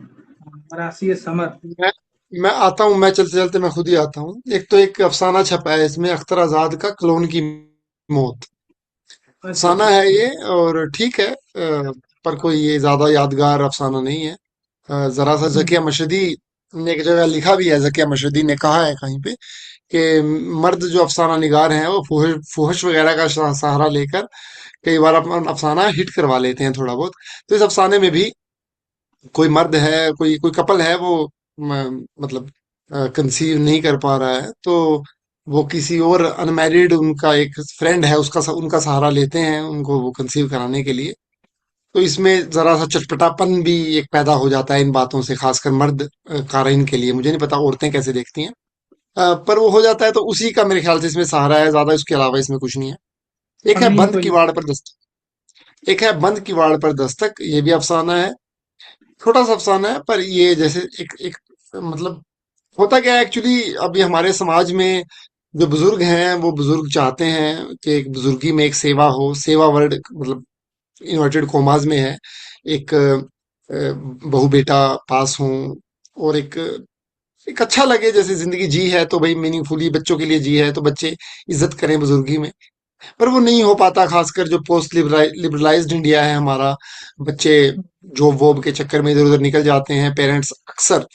मरासी समर। मैं मैं आता हूँ, मैं चलते चलते मैं खुद ही आता हूँ। एक तो एक अफसाना छपा है इसमें, अख्तर आजाद का क्लोन की मौत। अच्छा अफसाना अच्छा है अच्छा। ये, और ठीक है, पर कोई ये ज्यादा यादगार अफसाना नहीं है। जरा सा जकिया हम्म। मशदी ने एक जगह लिखा भी है, जकिया मशदी ने कहा है कहीं पे कि मर्द जो अफसाना निगार हैं वो फुहश वगैरह का सहारा लेकर कई बार अपना अफसाना हिट करवा लेते हैं थोड़ा बहुत। तो इस अफसाने में भी कोई मर्द है, कोई कोई कपल है, वो मतलब कंसीव नहीं कर पा रहा है, तो वो किसी और अनमैरिड उनका एक फ्रेंड है, उनका सहारा लेते हैं उनको वो कंसीव कराने के लिए। तो इसमें जरा सा चटपटापन भी एक पैदा हो जाता है इन बातों से, खासकर मर्द कारीन के लिए। मुझे नहीं पता औरतें कैसे देखती हैं, पर वो हो जाता है, तो उसी का मेरे ख्याल से इसमें सहारा है, ज्यादा इसके अलावा इसमें कुछ नहीं है। एक है फनी बंद तो ये किवाड़ पर दस्तक। एक है बंद किवाड़ पर दस्तक, ये भी अफसाना है। छोटा सा अफसाना है, पर ये जैसे एक एक मतलब होता क्या है एक्चुअली, अभी हमारे समाज में जो बुजुर्ग हैं वो बुजुर्ग चाहते हैं कि एक बुजुर्गी में एक सेवा हो। सेवा वर्ड मतलब इन्वर्टेड कोमास में है। एक बहू बेटा पास हो, और एक एक अच्छा लगे, जैसे जिंदगी जी है तो भाई मीनिंगफुली बच्चों के लिए जी है, तो बच्चे इज्जत करें बुजुर्गी में। पर वो नहीं हो पाता, खासकर जो पोस्ट लिबरलाइज्ड इंडिया है हमारा। बच्चे जॉब वॉब के चक्कर में इधर उधर निकल जाते हैं। पेरेंट्स अक्सर,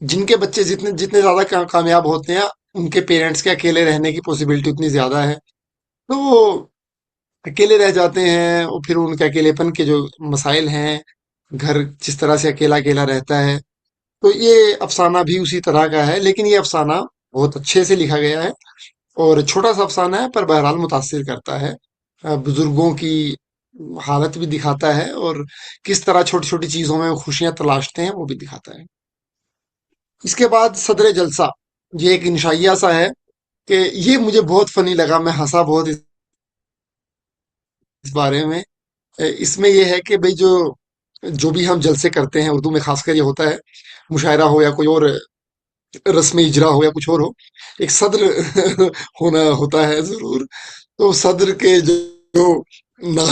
जिनके बच्चे जितने जितने ज्यादा कामयाब होते हैं, उनके पेरेंट्स के अकेले रहने की पॉसिबिलिटी उतनी ज्यादा है। तो वो अकेले रह जाते हैं, और फिर उनके अकेलेपन के जो मसाइल हैं, घर जिस तरह से अकेला अकेला रहता है। तो ये अफसाना भी उसी तरह का है, लेकिन ये अफसाना बहुत अच्छे से लिखा गया है। और छोटा सा अफसाना है, पर बहरहाल मुतासिर करता है। बुजुर्गों की हालत भी दिखाता है, और किस तरह छोटी छोटी चीजों में वो खुशियां तलाशते हैं वो भी दिखाता है। इसके बाद सदर जलसा, ये एक इंशाइया सा है कि ये मुझे बहुत फनी लगा, मैं हंसा बहुत इस बारे में। इसमें ये है कि भाई जो जो भी हम जलसे करते हैं, उर्दू में खासकर ये होता है, मुशायरा हो या कोई और रस्म इजरा हो या कुछ और हो, एक सद्र होना होता है जरूर। तो सद्र के जो ना,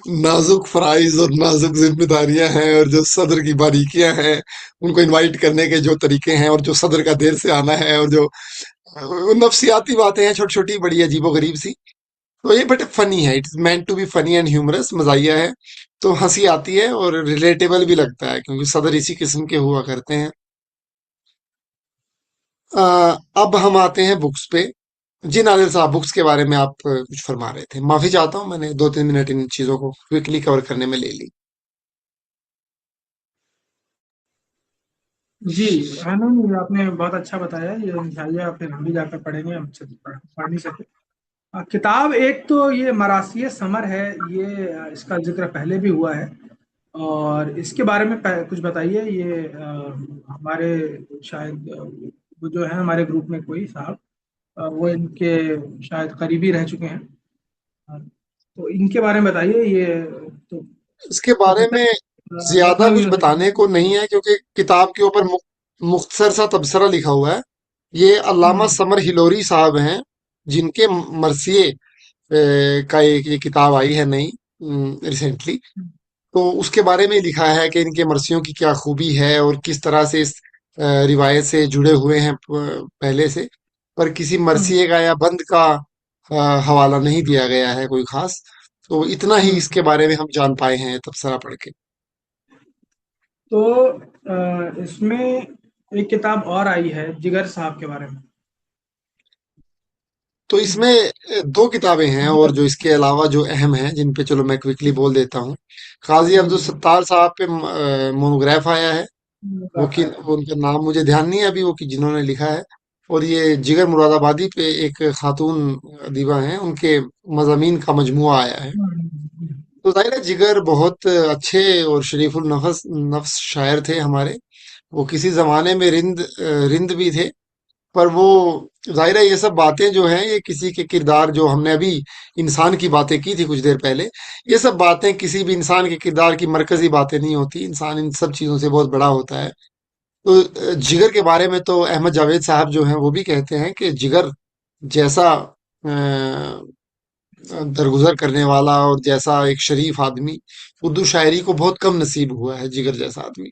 नाजुक फराइज और नाजुक जिम्मेदारियां हैं, और जो सदर की बारीकियां हैं, उनको इनवाइट करने के जो तरीके हैं, और जो सदर का देर से आना है, और जो नफ्सियाती बातें हैं छोटी छोटी बड़ी अजीबो गरीब सी। तो ये बट फनी है, it's meant to be funny and humorous, मजाहिया है। तो हंसी आती है और रिलेटेबल भी लगता है, क्योंकि सदर इसी किस्म के हुआ करते हैं। अब हम आते हैं बुक्स पे। जी नादिर साहब, बुक्स के बारे में आप कुछ फरमा रहे थे। माफी चाहता हूँ, मैंने 2-3 मिनट इन चीजों को क्विकली कवर करने में ले ली। जी। है ना, ये आपने बहुत अच्छा बताया। ये इंशाल्लाह फिर हम भी जाकर पढ़ेंगे, हमसे तो पढ़ नहीं सके। किताब एक तो ये मरासिय समर है। ये इसका जिक्र पहले भी हुआ है, और इसके बारे में कुछ बताइए। ये हमारे शायद वो जो है हमारे ग्रुप में कोई साहब, वो इनके शायद करीबी रह चुके हैं। तो इनके बारे में बताइए। ये तो इसके हो बारे सकता में है ज्यादा लखनवी कुछ हो बताने सकता को नहीं है, क्योंकि किताब के ऊपर मुख्तसर सा तबसरा लिखा हुआ है। ये है। अल्लामा समर हिलोरी साहब हैं, जिनके मरसिए का एक ये किताब आई है नई रिसेंटली। तो उसके बारे में लिखा है कि इनके मरसियों की क्या खूबी है, और किस तरह से इस रिवायत से जुड़े हुए हैं पहले से। पर किसी हम्म, मरसिए का या बंद का हवाला नहीं दिया गया है कोई खास। तो इतना ही हम्म। इसके बारे में हम जान पाए हैं तबसरा पढ़ के। तो इसमें एक किताब और आई है जिगर साहब के बारे में। तो इसमें दो किताबें हैं, और जिगर। जो इसके अलावा जो अहम हैं, जिन पे चलो मैं क्विकली बोल देता हूँ। काजी अब्दुल हम्म, सत्तार साहब पे मोनोग्राफ आया है। है। वो उनका नाम मुझे ध्यान नहीं है अभी, वो कि जिन्होंने लिखा है। और ये जिगर मुरादाबादी पे एक खातून अदीबा हैं, उनके मज़ामीन का मजमुआ आया है। हम्म, तो जाहिर है जिगर बहुत अच्छे और शरीफुल नफस नफ्स शायर थे हमारे। वो किसी जमाने में रिंद भी थे। पर वो जाहिर है ये सब बातें जो हैं, ये किसी के किरदार, जो हमने अभी इंसान की बातें की थी कुछ देर पहले, ये सब बातें किसी भी इंसान के किरदार की मरकजी बातें नहीं होती। इंसान इन सब चीजों से बहुत बड़ा होता है। तो जिगर के बारे में तो अहमद जावेद साहब जो हैं वो भी कहते हैं कि जिगर जैसा दरगुजर करने वाला और जैसा एक शरीफ आदमी उर्दू शायरी को बहुत कम नसीब हुआ है, जिगर जैसा आदमी।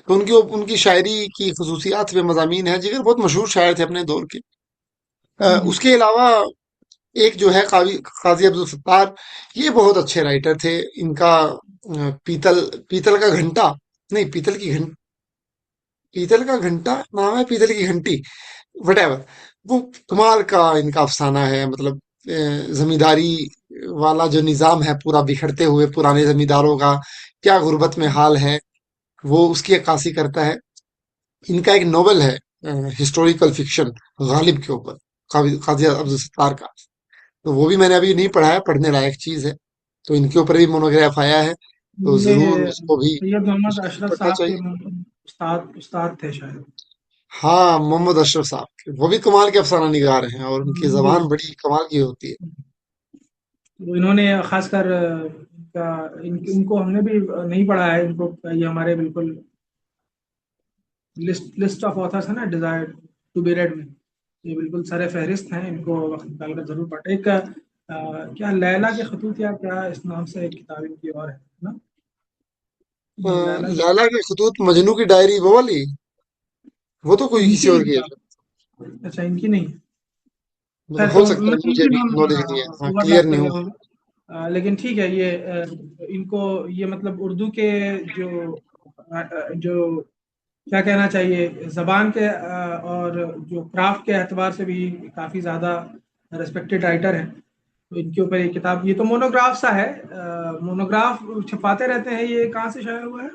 तो उनकी उनकी शायरी की खसूसियात पे मजामीन है। जिगर बहुत मशहूर शायर थे अपने दौर के। हम्म, उसके अलावा एक जो है काजी अब्दुल सत्तार, ये बहुत अच्छे राइटर थे। इनका पीतल पीतल का घंटा, नहीं, पीतल का घंटा नाम है, पीतल की घंटी, वटेवर। वो कमाल का इनका अफसाना है। मतलब जमींदारी वाला जो निजाम है पूरा बिखरते हुए, पुराने जमींदारों का क्या गुर्बत में हाल है, वो उसकी अक्कासी करता है। इनका एक नोवेल है, हिस्टोरिकल फिक्शन, गालिब के ऊपर, काजी अब्दुल सत्तार का। तो वो भी मैंने अभी नहीं पढ़ा है, पढ़ने लायक चीज है। तो इनके ऊपर भी मोनोग्राफ आया है, तो ये जरूर उसको भी सैयद मोहम्मद उसको भी अशरफ पढ़ना साहब के चाहिए। उस्ताद उस्ताद थे शायद। हाँ, मोहम्मद अशरफ साहब, वो भी कमाल के अफसाना निगार हैं, और उनकी जी। जबान बड़ी कमाल की होती है। तो इन्होंने खासकर इनको हमने भी नहीं पढ़ा है इनको, ये हमारे बिल्कुल लिस्ट ऑफ ऑथर्स है ना, डिजायर टू बी रेड में, ये बिल्कुल सरे फहरिस्त हैं, इनको वक्त निकाल कर जरूर पढ़े। एक क्या लैला के खतूत या क्या इस नाम से एक किताब इनकी और है ना, लैला की, लैला के खतूत, मजनू की डायरी, वो वाली? वो तो कोई किसी इनकी नहीं और की है। किताब, अच्छा इनकी नहीं। मतलब खैर हो तो सकता है, मे मुझे भी भी हम नॉलेज नहीं है, हाँ ओवरलैप क्लियर कर नहीं रहे हूँ। होंगे। लेकिन ठीक है, ये इनको ये मतलब उर्दू के जो जो क्या कहना चाहिए, जबान के और जो क्राफ्ट के एतबार से भी काफ़ी ज़्यादा रिस्पेक्टेड राइटर हैं। तो इनके ऊपर ये किताब, ये तो मोनोग्राफ सा है, मोनोग्राफ छपाते रहते हैं, ये कहाँ से शाया हुआ है, ये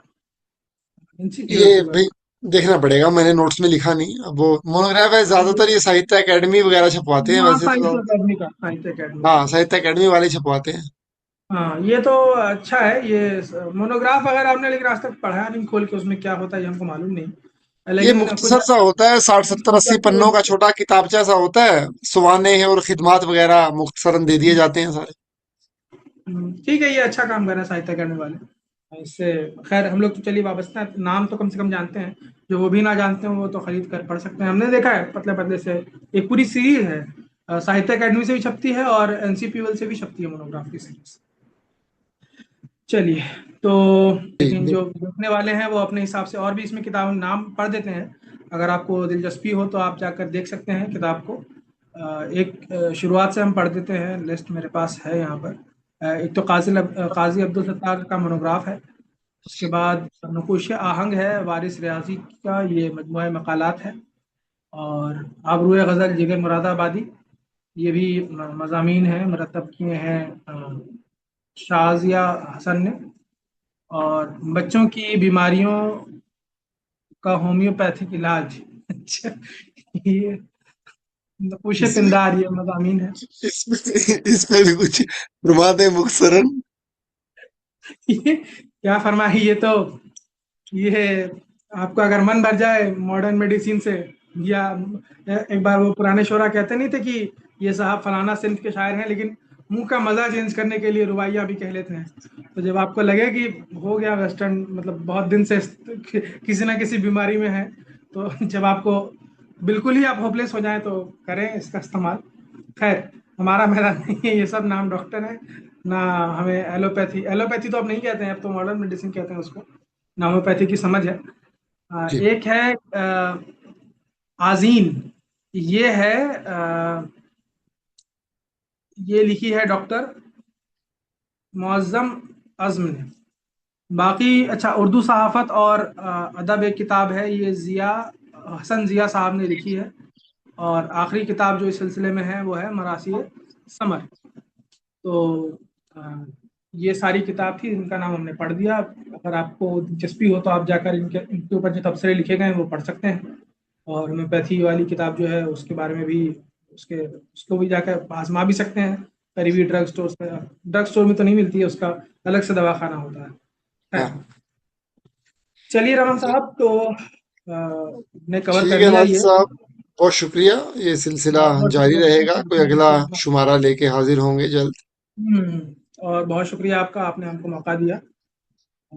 इनसिक्योर के पास। भाई देखना पड़ेगा, मैंने नोट्स में लिखा नहीं। अब वो मोनोग्राफ है, ज्यादातर ये साहित्य अकेडमी वगैरह छपवाते हैं हाँ, वैसे तो। साहित्य अकादमी का, साहित्य अकादमी का। हाँ, साहित्य अकेडमी वाले छपवाते हैं। हाँ, ये तो अच्छा है, ये मोनोग्राफ वगैरह आपने लेकिन आज तक पढ़ा नहीं खोल के उसमें क्या होता है, ये हमको मालूम नहीं, ये लेकिन कुछ मुख्तसर सा होता है, 60 70 80 पन्नों का छोटा किताबचा सा होता है। सवाने और खिदमात वगैरह मुख्तसरन दे दिए जाते हैं सारे। ठीक है, ये अच्छा काम कर रहे हैं साहित्य करने वाले, इससे खैर हम लोग तो चलिए वाबस्ता हैं, नाम तो कम से कम जानते हैं, जो वो भी ना जानते हैं वो तो खरीद कर पढ़ सकते हैं। हमने देखा है पतले पतले से एक पूरी सीरीज है, साहित्य अकेडमी से भी छपती है और एनसीपीएल से भी छपती है, मोनोग्राफ की सीरीज। चलिए, तो लेकिन जो देखने वाले हैं वो अपने हिसाब से और भी इसमें किताब नाम पढ़ देते हैं, अगर आपको दिलचस्पी हो तो आप जाकर देख सकते हैं किताब को। एक शुरुआत से हम पढ़ देते हैं, लिस्ट मेरे पास है यहाँ पर। एक तो काजी अब्दुल सत्तार का मोनोग्राफ है, उसके बाद नकुश आहंग है वारिस रियाजी का, ये मजमूआ मकालात है। और आबरूए गज़ल जिगर मुरादाबादी, ये भी मज़ामीन हैं, मरतब किए हैं शाजिया हसन ने। और बच्चों की बीमारियों का होम्योपैथिक इलाज, अच्छा, ये नकुश इसमें पिंदार, ये मज़ामीन है। इसमें भी कुछ फरमाते हैं मुख्तसरन। ये क्या फरमाई, ये तो ये आपका अगर मन भर जाए मॉडर्न मेडिसिन से, या एक बार वो पुराने शोरा कहते नहीं थे कि ये साहब फलाना सिंध के शायर हैं, लेकिन मुंह का मजा चेंज करने के लिए रुबाइया भी कह लेते हैं। तो जब आपको लगे कि हो गया वेस्टर्न, मतलब बहुत दिन से किसी ना किसी बीमारी में है, तो जब आपको बिल्कुल ही आप होपलेस हो जाए तो करें इसका इस्तेमाल। खैर, हमारा मैदान नहीं है, ये सब नाम डॉक्टर है ना, हमें एलोपैथी, एलोपैथी तो अब नहीं कहते हैं, अब तो मॉडर्न मेडिसिन कहते हैं उसको, नामोपैथी की समझ है। जी। एक है आजीन, ये है ये लिखी है डॉक्टर मुअज्जम अज़्म ने। बाकी अच्छा, उर्दू सहाफ़त और अदब एक किताब है, ये ज़िया हसन ज़िया साहब ने लिखी है। और आखिरी किताब जो इस सिलसिले में है वो है मरासी समर। तो अ, ये सारी किताब थी, इनका नाम हमने पढ़ दिया। अगर आपको दिलचस्पी हो तो आप जाकर इनके ऊपर जो तबसरे लिखे गए हैं वो पढ़ सकते हैं। और होम्योपैथी वाली किताब जो है उसके बारे में भी, उसके उसको भी जाकर आजमा भी सकते हैं, करीबी ड्रग स्टोर से। ड्रग स्टोर में तो नहीं मिलती है, उसका अलग से दवाखाना होता है। खैर, हाँ, चलिए रमन साहब, तो ने कवर ठीक कर है लिया नाजिर ये। साहब, बहुत शुक्रिया। ये सिलसिला बहुत बहुत जारी शुक्रिया रहेगा, कोई अगला आपका। शुमारा लेके हाजिर होंगे जल्द। और बहुत शुक्रिया आपका, आपने हमको मौका दिया।